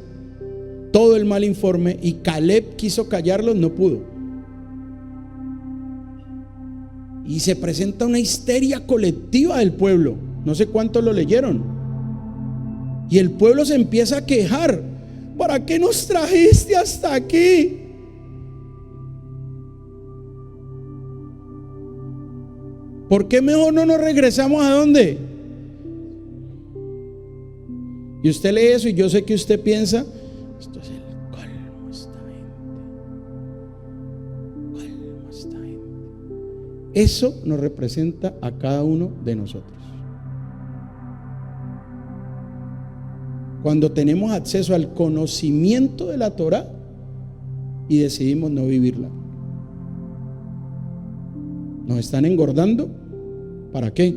todo el mal informe y Caleb quiso callarlos, no pudo. Y se presenta una histeria colectiva del pueblo. No sé cuántos lo leyeron. Y el pueblo se empieza a quejar. ¿Para qué nos trajiste hasta aquí? ¿Por qué mejor no nos regresamos a dónde? Y usted lee eso y yo sé que usted piensa, esto es el colmo esta gente. Eso nos representa a cada uno de nosotros. Cuando tenemos acceso al conocimiento de la Torá y decidimos no vivirla. Nos están engordando. ¿Para qué?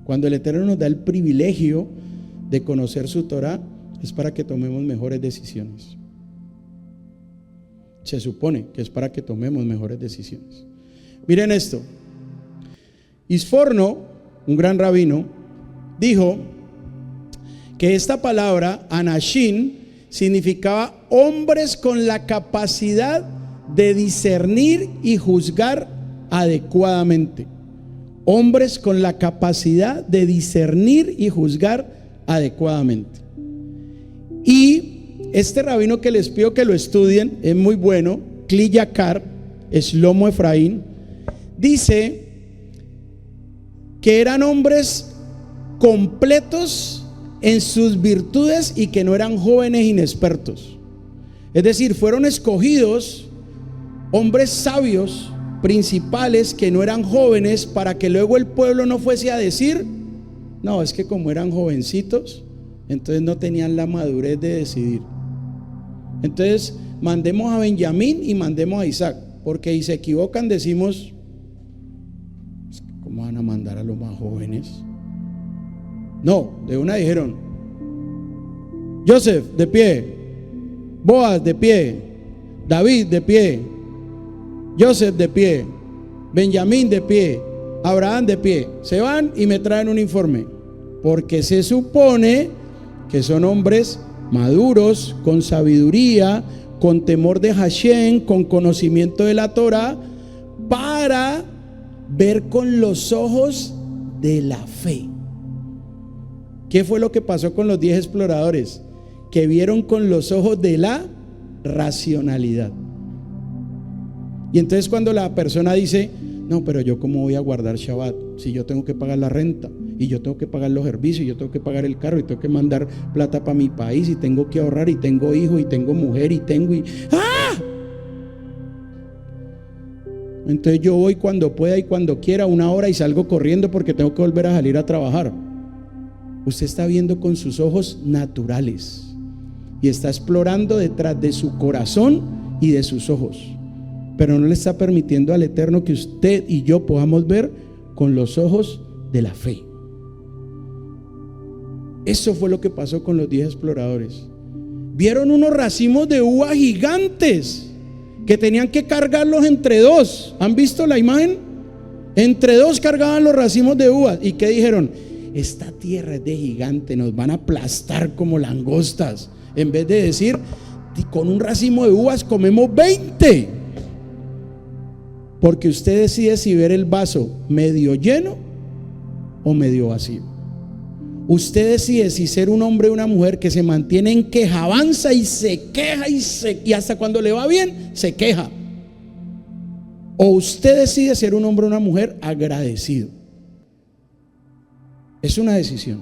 Cuando el Eterno nos da el privilegio de conocer su Torá, es para que tomemos mejores decisiones. Se supone que es para que tomemos mejores decisiones. Miren esto. Isforno, un gran rabino, dijo que esta palabra, Anashim, significaba hombres con la capacidad de discernir y juzgar adecuadamente. Hombres con la capacidad de discernir y juzgar adecuadamente. Y este rabino que les pido que lo estudien, es muy bueno, Kli Yakar, Shlomo Efraín, dice que eran hombres completos en sus virtudes y que no eran jóvenes inexpertos. Es decir, fueron escogidos hombres sabios, principales, que no eran jóvenes, para que luego el pueblo no fuese a decir, no, es que como eran jovencitos, entonces no tenían la madurez de decidir. Entonces mandemos a Benjamín y mandemos a Isaac, porque si se equivocan decimos, ¿cómo van a mandar a los más jóvenes? No, de una dijeron, Joseph de pie, Boaz de pie, David de pie, Joseph de pie, Benjamín de pie, Abraham de pie, se van y me traen un informe, porque se supone que son hombres maduros, con sabiduría, con temor de Hashem, con conocimiento de la Torah, para ver con los ojos de la fe. ¿Qué fue lo que pasó con los 10 exploradores? Que vieron con los ojos de la racionalidad. Y entonces cuando la persona dice, no, pero yo cómo voy a guardar Shabbat si yo tengo que pagar la renta y yo tengo que pagar los servicios, y yo tengo que pagar el carro y tengo que mandar plata para mi país y tengo que ahorrar y tengo hijos y tengo mujer y tengo ¡ah! Entonces yo voy cuando pueda y cuando quiera, 1 hora, y salgo corriendo porque tengo que volver a salir a trabajar. Usted está viendo con sus ojos naturales y está explorando detrás de su corazón y de sus ojos, pero no le está permitiendo al Eterno que usted y yo podamos ver con los ojos de la fe. Eso fue lo que pasó con los 10 exploradores. Vieron unos racimos de uva gigantes que tenían que cargarlos entre 2. ¿Han visto la imagen? Entre 2 cargaban los racimos de uvas. ¿Y qué dijeron? Esta tierra es de gigante, nos van a aplastar como langostas. En vez de decir, con un racimo de uvas comemos 20. Porque usted decide si ver el vaso medio lleno o medio vacío. Usted decide si ser un hombre o una mujer que se mantiene en quejabanza y se queja y hasta cuando le va bien se queja, o usted decide ser un hombre o una mujer agradecido. Es una decisión.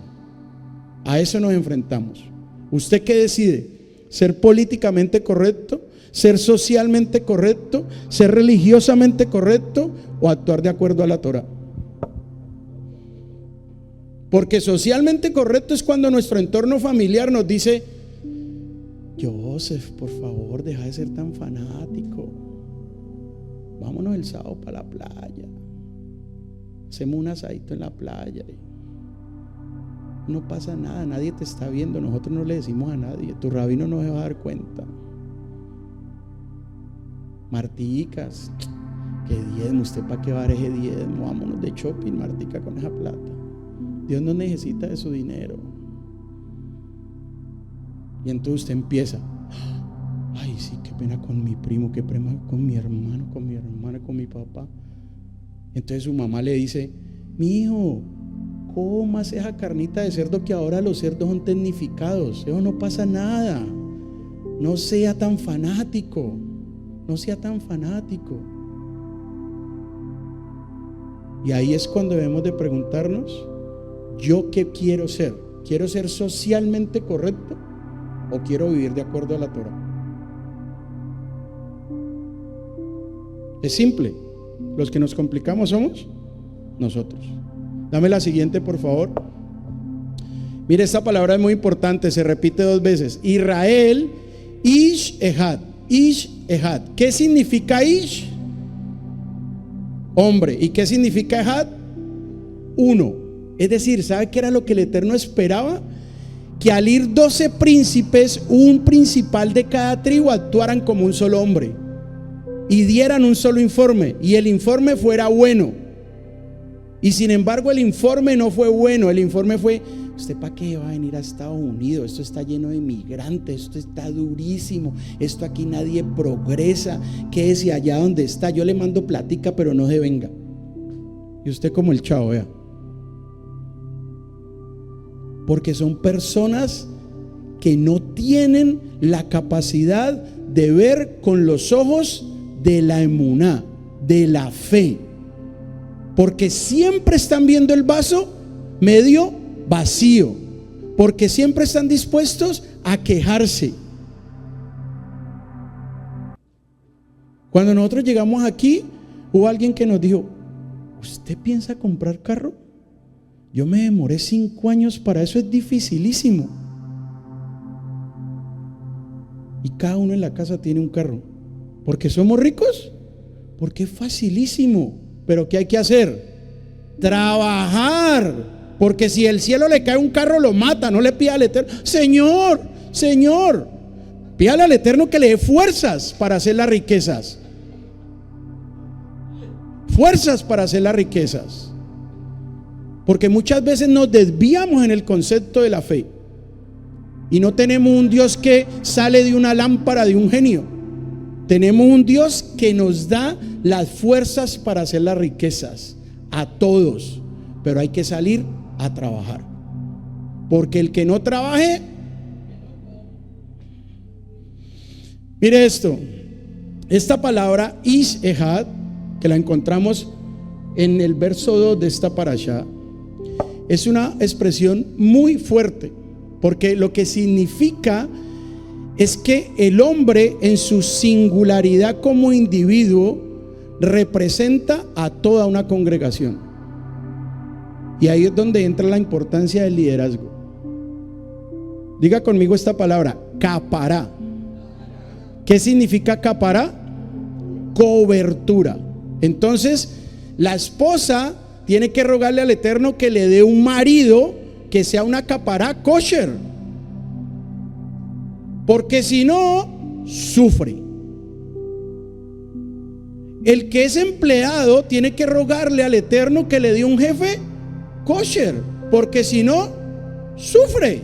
A eso nos enfrentamos. ¿Usted qué decide? ¿Ser políticamente correcto? ¿Ser socialmente correcto? ¿Ser religiosamente correcto? ¿O actuar de acuerdo a la Torah? Porque socialmente correcto es cuando nuestro entorno familiar nos dice: Joseph, por favor, deja de ser tan fanático. Vámonos el sábado para la playa. Hacemos un asadito en la playa. No pasa nada, nadie te está viendo. Nosotros no le decimos a nadie. Tu rabino no se va a dar cuenta. Marticas, que diezmo, usted para qué va a dar ese diezmo. Vámonos de shopping, Martica, con esa plata. Dios no necesita de su dinero. Y entonces usted empieza: ay, sí, qué pena con mi primo, qué pena con mi hermano, con mi hermana, con mi papá. Entonces su mamá le dice: mi hijo, comas esa carnita de cerdo, que ahora los cerdos son tecnificados. Eso no pasa nada. No sea tan fanático. No sea tan fanático. Y ahí es cuando debemos de preguntarnos: ¿yo qué quiero ser? ¿Quiero ser socialmente correcto o quiero vivir de acuerdo a la Torah? Es simple. Los que nos complicamos somos nosotros. Dame la siguiente, por favor. Mire, esta palabra es muy importante, se repite 2 veces. Israel, Ish Ehad. Ish Ehad. ¿Qué significa Ish? Hombre. ¿Y qué significa Ehad? Uno. Es decir, ¿sabe qué era lo que el Eterno esperaba? Que al ir 12 príncipes, un principal de cada tribu actuaran como un solo hombre y dieran un solo informe, y el informe fuera bueno. Y sin embargo el informe no fue bueno. El informe fue: ¿usted para qué va a venir a Estados Unidos? Esto está lleno de migrantes, esto está durísimo, esto aquí nadie progresa, quédese allá donde está, yo le mando platica pero no se venga. Y usted como el chavo, vea. Porque son personas que no tienen la capacidad de ver con los ojos de la emuná, de la fe. Porque siempre están viendo el vaso medio vacío. Porque siempre están dispuestos a quejarse. Cuando nosotros llegamos aquí, hubo alguien que nos dijo: ¿usted piensa comprar carro? Yo me demoré 5 años para eso, es dificilísimo. Y cada uno en la casa tiene un carro. ¿Porque somos ricos? Porque es facilísimo. ¿Pero qué hay que hacer? Trabajar. Porque si el cielo le cae un carro, lo mata. No le pida al Eterno: Señor, Señor, pídale al Eterno que le dé fuerzas para hacer las riquezas. Fuerzas para hacer las riquezas. Porque muchas veces nos desviamos en el concepto de la fe y no tenemos un Dios que sale de una lámpara de un genio. Tenemos un Dios que nos da las fuerzas para hacer las riquezas a todos, pero hay que salir a trabajar, porque el que no trabaje, mire esto, esta palabra Ish Ejad, que la encontramos en el verso 2 de esta parashá, es una expresión muy fuerte, porque lo que significa es que el hombre en su singularidad como individuo representa a toda una congregación. Y ahí es donde entra la importancia del liderazgo. Diga conmigo esta palabra, capará. ¿Qué significa capará? Cobertura. Entonces, la esposa tiene que rogarle al Eterno que le dé un marido que sea una capará kosher, porque si no, sufre. El que es empleado tiene que rogarle al Eterno que le dé un jefe kosher, porque si no, sufre.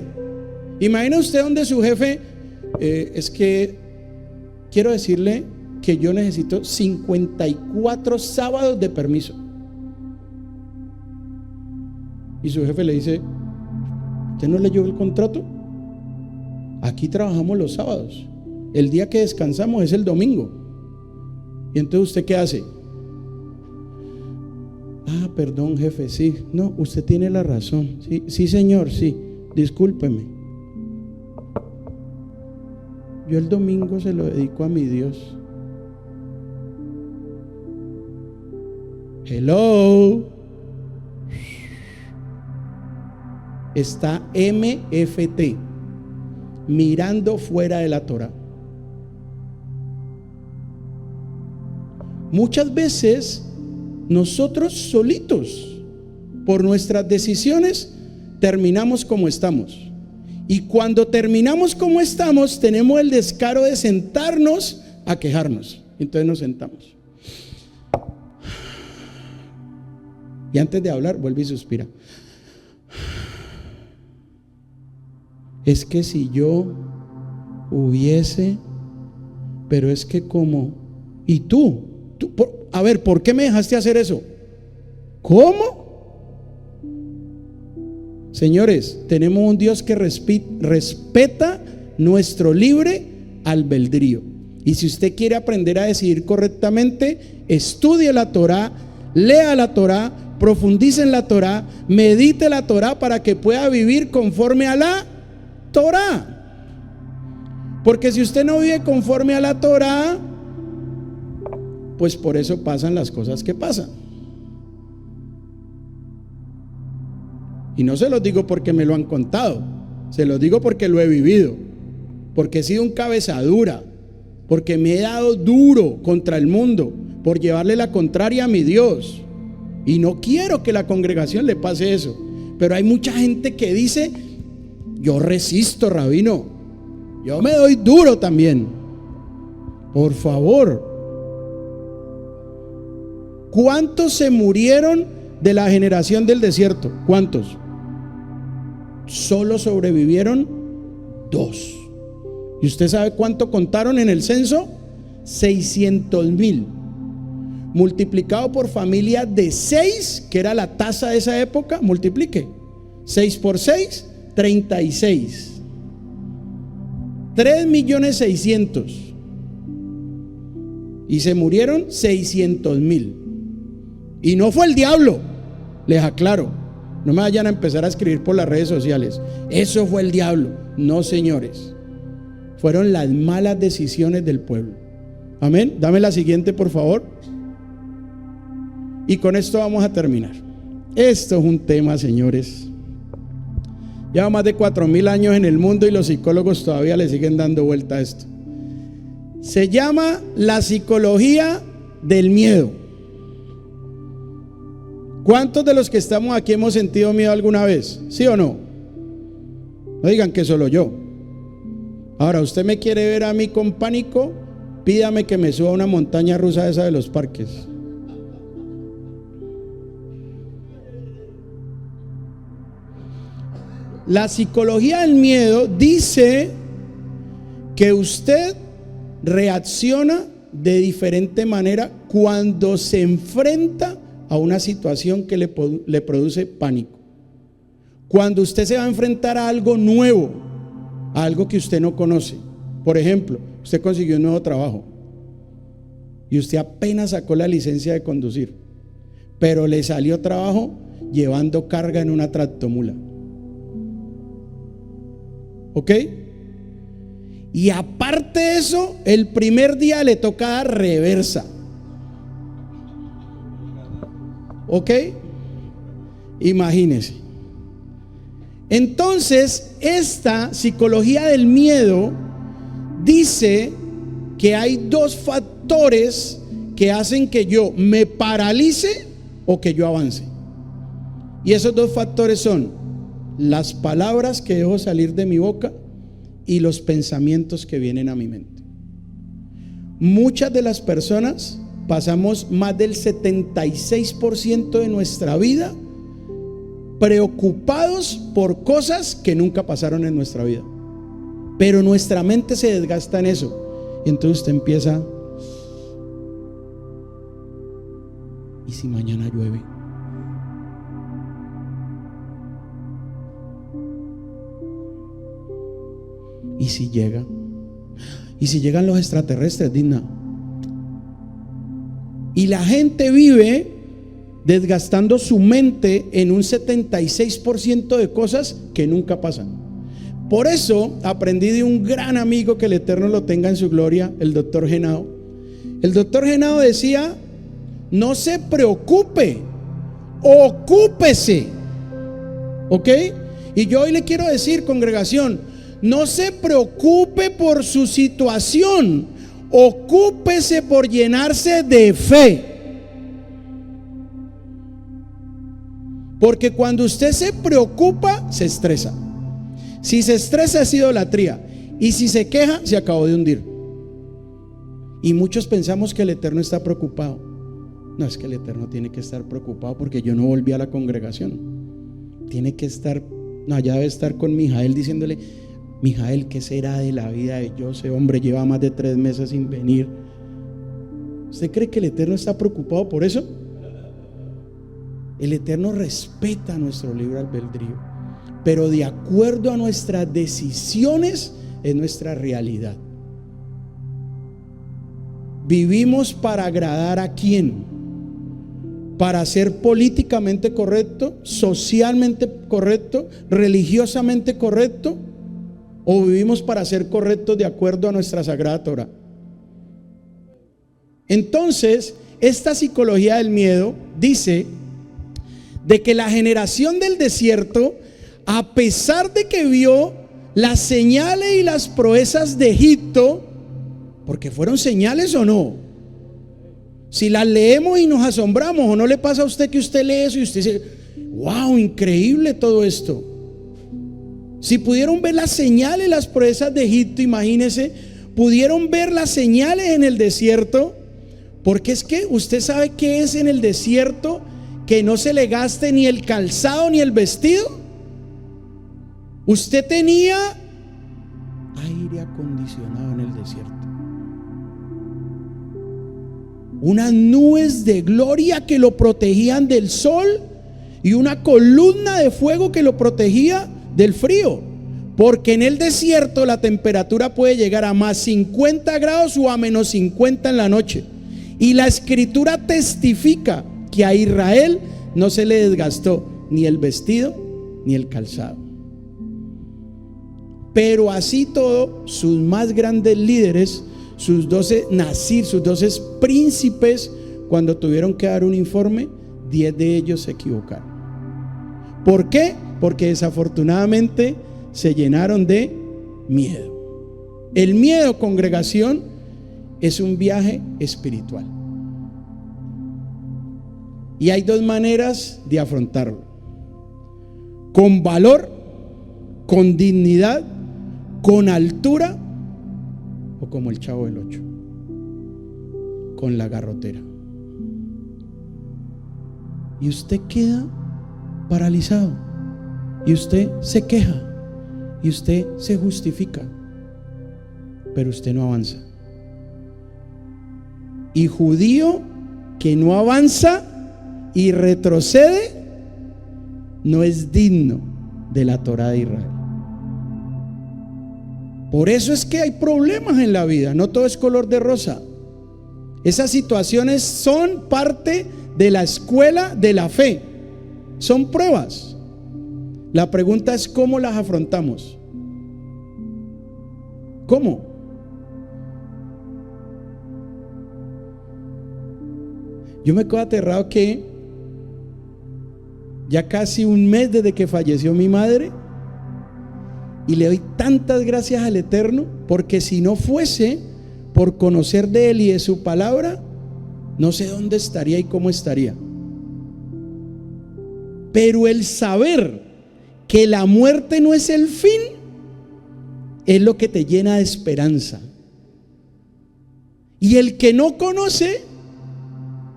Imagina usted donde su jefe, es que quiero decirle que yo necesito 54 sábados de permiso. Y su jefe le dice: ¿usted no leyó el contrato? Aquí trabajamos los sábados. El día que descansamos es el domingo. Y entonces, ¿usted qué hace? Ah, perdón, jefe, sí. No, usted tiene la razón. Sí, sí, señor, sí. Discúlpeme. Yo el domingo se lo dedico a mi Dios. Hello. Está MFT, mirando fuera de la Torah. Muchas veces nosotros solitos, por nuestras decisiones, terminamos como estamos. Y cuando terminamos como estamos, tenemos el descaro de sentarnos a quejarnos. Entonces nos sentamos. Y antes de hablar, vuelve y suspira. Es que si yo hubiese, pero es que como, y tú, a ver, ¿por qué me dejaste hacer eso? ¿Cómo? Señores, tenemos un Dios que respeta nuestro libre albedrío. Y si usted quiere aprender a decidir correctamente, estudie la Torah, lea la Torah, profundice en la Torah, medite la Torah para que pueda vivir conforme a la Torah. Porque si usted no vive conforme a la Torah, pues por eso pasan las cosas que pasan. Y no se los digo porque me lo han contado, se los digo porque lo he vivido, porque he sido un cabeza dura, porque me he dado duro contra el mundo por llevarle la contraria a mi Dios. Y no quiero que la congregación le pase eso. Pero hay mucha gente que dice: yo resisto, rabino, yo me doy duro también. Por favor. ¿Cuántos se murieron de la generación del desierto? ¿Cuántos? Solo sobrevivieron 2. ¿Y usted sabe cuánto contaron en el censo? 600,000. Multiplicado por familia de 6, que era la tasa de esa época, multiplique. 6 por 6, 36. 3.600.000. Y se murieron 600,000. Y no fue el diablo, les aclaro. No me vayan a empezar a escribir por las redes sociales: eso fue el diablo. No, señores, fueron las malas decisiones del pueblo. Amén. Dame la siguiente, por favor. Y con esto vamos a terminar. Esto es un tema, señores. Lleva más de 4,000 años en el mundo y los psicólogos todavía le siguen dando vuelta a esto. Se llama la psicología del miedo. ¿Cuántos de los que estamos aquí hemos sentido miedo alguna vez? ¿Sí o no? No digan que solo yo. Ahora, usted me quiere ver a mí con pánico, pídame que me suba a una montaña rusa esa de los parques. La psicología del miedo dice que usted reacciona de diferente manera cuando se enfrenta a una situación que le produce pánico. Cuando usted se va a enfrentar a algo nuevo, a algo que usted no conoce. Por ejemplo, usted consiguió un nuevo trabajo y usted apenas sacó la licencia de conducir, pero le salió trabajo llevando carga en una tractomula. ¿Ok? Y aparte de eso, el primer día le toca dar reversa. ¿Ok? Imagínese. Entonces, esta psicología del miedo dice que hay dos factores que hacen que yo me paralice o que yo avance. Y esos dos factores son las palabras que dejo salir de mi boca y los pensamientos que vienen a mi mente. Muchas de las personas pasamos más del 76% de nuestra vida preocupados por cosas que nunca pasaron en nuestra vida, pero nuestra mente se desgasta en eso. Y entonces usted empieza: ¿y si mañana llueve? ¿Y si llega? ¿Y si llegan los extraterrestres, Dina? Y la gente vive desgastando su mente en un 76% de cosas que nunca pasan. Por eso aprendí de un gran amigo, que el Eterno lo tenga en su gloria, el doctor Genao. El doctor Genao decía: no se preocupe, ocúpese. ¿Ok? Y yo hoy le quiero decir, congregación, no se preocupe por su situación, ocúpese por llenarse de fe. Porque cuando usted se preocupa, se estresa. Si se estresa, es idolatría. Y si se queja, se acabó de hundir. Y muchos pensamos que el Eterno está preocupado. No, es que el Eterno tiene que estar preocupado porque yo no volví a la congregación. Tiene que estar, no, allá debe estar con Mijael diciéndole: Mijael, ¿qué será de la vida de José? Hombre, lleva más de 3 meses sin venir. ¿Usted cree que el Eterno está preocupado por eso? El Eterno respeta nuestro libre albedrío, pero de acuerdo a nuestras decisiones es nuestra realidad. ¿Vivimos para agradar a quién? ¿Para ser políticamente correcto, socialmente correcto, religiosamente correcto? ¿O vivimos para ser correctos de acuerdo a nuestra sagrada Torah? Entonces, esta psicología del miedo dice de que la generación del desierto, a pesar de que vio las señales y las proezas de Egipto, porque fueron señales o no, si las leemos y nos asombramos, ¿o no le pasa a usted que usted lee eso y usted dice: wow, increíble todo esto? Si pudieron ver las señales y las proezas de Egipto, imagínense, pudieron ver las señales en el desierto, porque es que usted sabe qué es en el desierto, que no se le gaste ni el calzado ni el vestido. Usted tenía aire acondicionado en el desierto, unas nubes de gloria que lo protegían del sol y una columna de fuego que lo protegía del frío, porque en el desierto la temperatura puede llegar a más 50 grados o a menos 50 en la noche. Y la escritura testifica que a Israel no se le desgastó ni el vestido ni el calzado. Pero así todo, sus más grandes líderes, sus 12 nazir, sus 12 príncipes, cuando tuvieron que dar un informe, 10 de ellos se equivocaron. ¿Por qué? Porque desafortunadamente se llenaron de miedo. El miedo, congregación, es un viaje espiritual. Y hay dos maneras de afrontarlo: con valor, con dignidad, con altura, o como el Chavo del 8, con la garrotera. Y usted queda paralizado. Y usted se queja y usted se justifica, pero usted no avanza. Y judío que no avanza y retrocede no es digno de la Torá de Israel. Por eso es que hay problemas en la vida, no todo es color de rosa. Esas situaciones son parte de la escuela de la fe, son pruebas. La pregunta es cómo las afrontamos. ¿Cómo? Yo me quedo aterrado que ya casi un mes desde que falleció mi madre, y le doy tantas gracias al Eterno, porque si no fuese por conocer de Él y de su palabra, no sé dónde estaría y cómo estaría. Pero el saber que la muerte no es el fin es lo que te llena de esperanza. Y el que no conoce,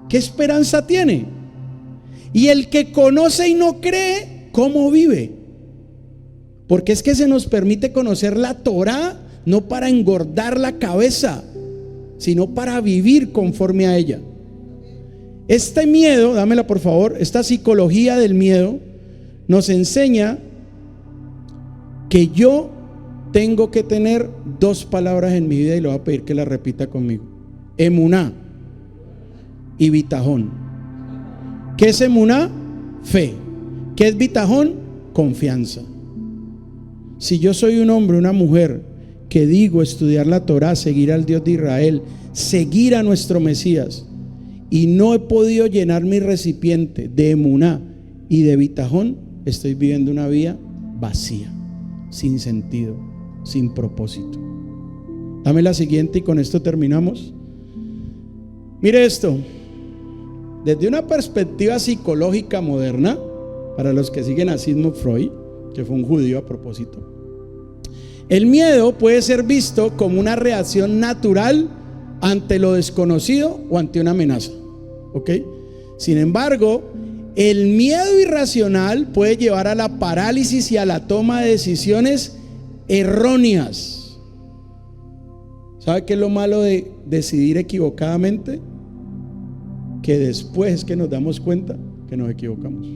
¿qué esperanza tiene? Y el que conoce y no cree, ¿cómo vive? Porque es que se nos permite conocer la Torá no para engordar la cabeza, sino para vivir conforme a ella. Este miedo, dámela por favor, esta psicología del miedo nos enseña que yo tengo que tener dos palabras en mi vida, y le voy a pedir que la repita conmigo: emuná y bitajón. ¿Qué es emuná? Fe. ¿Qué es bitajón? Confianza. Si yo soy un hombre, una mujer que digo estudiar la Torá, seguir al Dios de Israel, seguir a nuestro Mesías, y no he podido llenar mi recipiente de emuná y de bitajón, estoy viviendo una vida vacía, sin sentido, sin propósito. Dame la siguiente y con esto terminamos. Mire esto, desde una perspectiva psicológica moderna, para los que siguen a Sigmund Freud, que fue un judío a propósito, el miedo puede ser visto como una reacción natural ante lo desconocido o ante una amenaza, ¿ok? Sin embargo, el miedo irracional puede llevar a la parálisis y a la toma de decisiones erróneas. ¿Sabe qué es lo malo de decidir equivocadamente? Que después es que nos damos cuenta que nos equivocamos.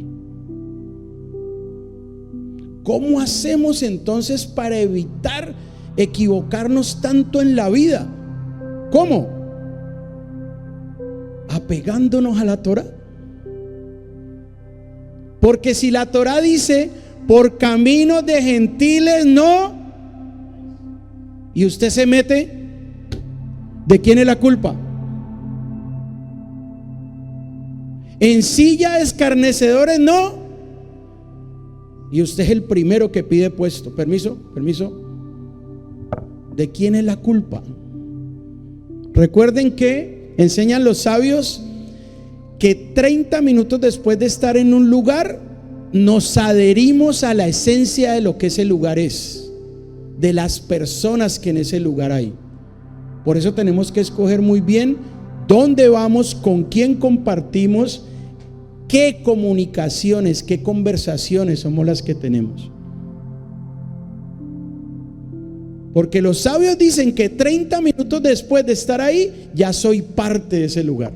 ¿Cómo hacemos entonces para evitar equivocarnos tanto en la vida? ¿Cómo? Apegándonos a la Torá. Porque si la Torá dice por caminos de gentiles no, y usted se mete, ¿de quién es la culpa? En silla de escarnecedores no, y usted es el primero que pide puesto. Permiso. ¿De quién es la culpa? Recuerden que enseñan los sabios que 30 minutos después de estar en un lugar, nos adherimos a la esencia de lo que ese lugar es, de las personas que en ese lugar hay. Por eso tenemos que escoger muy bien dónde vamos, con quién compartimos, qué comunicaciones, qué conversaciones somos las que tenemos. Porque los sabios dicen que 30 minutos después de estar ahí, ya soy parte de ese lugar.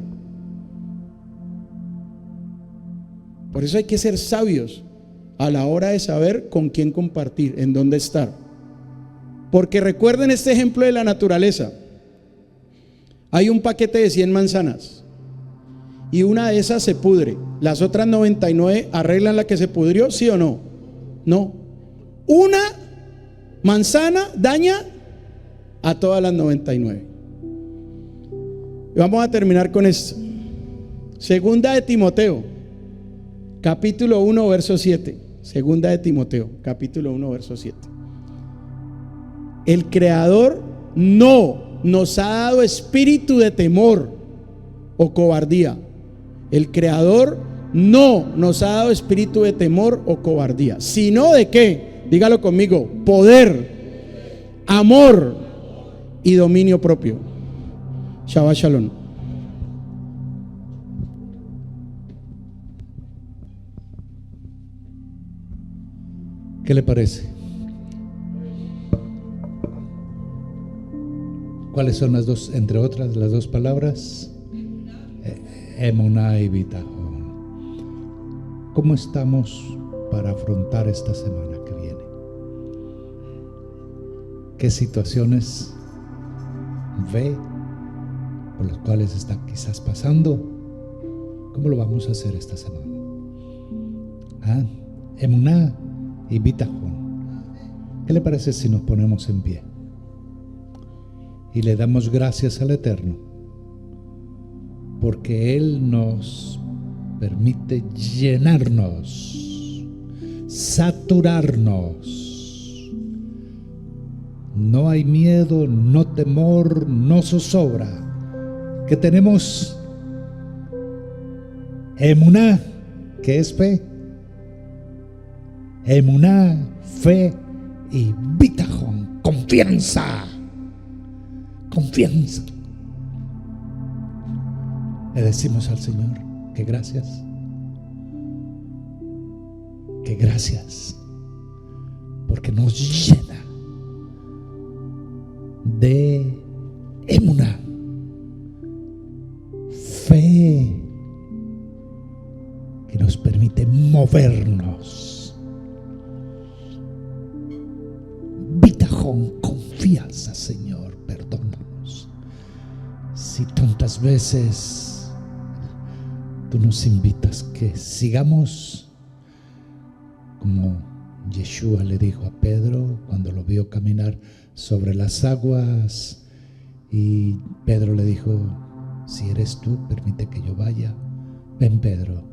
Por eso hay que ser sabios a la hora de saber con quién compartir, en dónde estar. Porque recuerden este ejemplo de la naturaleza. Hay un paquete de 100 manzanas y una de esas se pudre. ¿Las otras 99 arreglan la que se pudrió? ¿Sí o no? No. Una manzana daña a todas las 99. Y vamos a terminar con esto. Segunda de Timoteo, capítulo 1, verso 7. Segunda de Timoteo, capítulo 1, verso 7. El Creador no nos ha dado espíritu de temor o cobardía. El Creador no nos ha dado espíritu de temor o cobardía, sino de ¿qué? Dígalo conmigo: poder, amor y dominio propio. Shabbat Shalom.
¿Qué le parece? ¿Cuáles son las dos, entre otras, las dos palabras? Emuná y Bitachon. ¿Cómo estamos para afrontar esta semana que viene? ¿Qué situaciones ve por las cuales está quizás pasando? ¿Cómo lo vamos a hacer esta semana? Emuná y Bitachon. ¿Qué le parece si nos ponemos en pie y le damos gracias al Eterno porque Él nos permite llenarnos, saturarnos? No hay miedo, no temor, no zozobra, que tenemos emuná, que es fe, emuná, fe y bitachon, confianza. Confianza. Le decimos al Señor que gracias, porque nos llena de emuná, fe, que nos permite movernos, bitachon, confianza. Señor, perdónanos si tantas veces tú nos invitas que sigamos como Yeshua le dijo a Pedro cuando lo vio caminar sobre las aguas, y Pedro le dijo: si eres tú, permite que yo vaya. Ven, Pedro.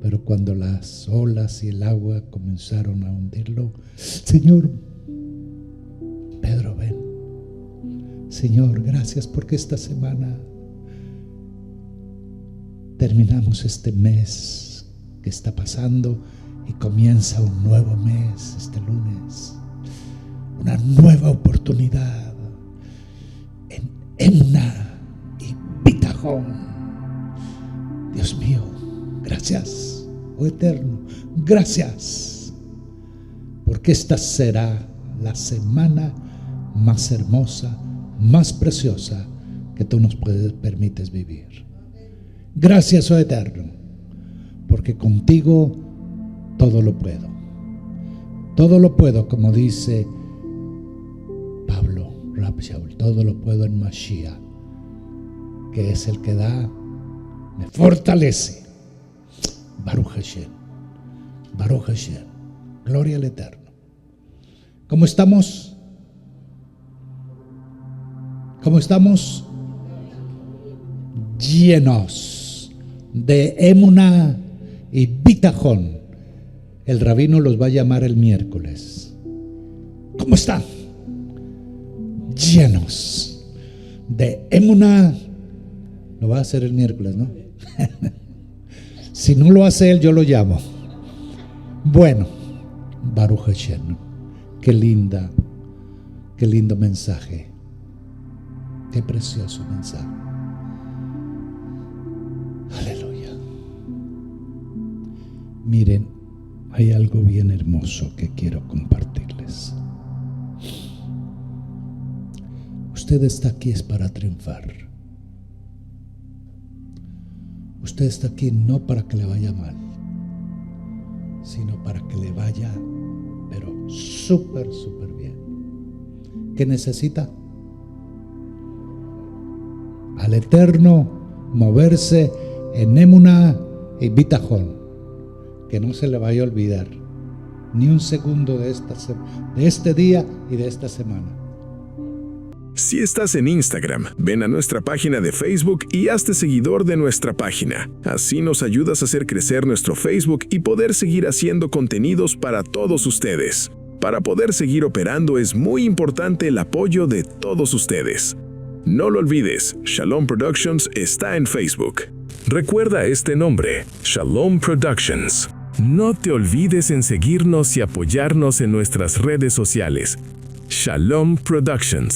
Pero cuando las olas y el agua comenzaron a hundirlo: Señor, Pedro, ven. Señor, gracias porque esta semana terminamos este mes que está pasando y comienza un nuevo mes este lunes, una nueva oportunidad en emuná y bitachon. Dios mío, gracias, oh Eterno, gracias, porque esta será la semana más hermosa, más preciosa que tú nos permites vivir. Gracias, oh Eterno, porque contigo todo lo puedo. Todo lo puedo, como dice Pablo, Rab Shaul, todo lo puedo en Mashiach, que es el que da, me fortalece. Baruch Hashem, Baruch Hashem, gloria al Eterno. ¿Cómo estamos? ¿Cómo estamos? Llenos de emuná y bitachon. El rabino los va a llamar el miércoles. ¿Cómo están? Llenos de emuná. Lo va a hacer el miércoles, ¿no? Si no lo hace él, yo lo llamo. Bueno, Baruch Hashem, qué lindo mensaje. Qué precioso mensaje. Aleluya. Miren, hay algo bien hermoso que quiero compartirles. Usted está aquí es para triunfar. Usted está aquí no para que le vaya mal, sino para que le vaya, pero súper bien. ¿Qué necesita? Al Eterno, moverse en emuná y bitachon, que no se le vaya a olvidar ni un segundo de este día y de esta semana.
Si estás en Instagram, ven a nuestra página de Facebook y hazte seguidor de nuestra página. Así nos ayudas a hacer crecer nuestro Facebook y poder seguir haciendo contenidos para todos ustedes. Para poder seguir operando es muy importante el apoyo de todos ustedes. No lo olvides, Shalom Productions está en Facebook. Recuerda este nombre, Shalom Productions. No te olvides en seguirnos y apoyarnos en nuestras redes sociales. Shalom Productions.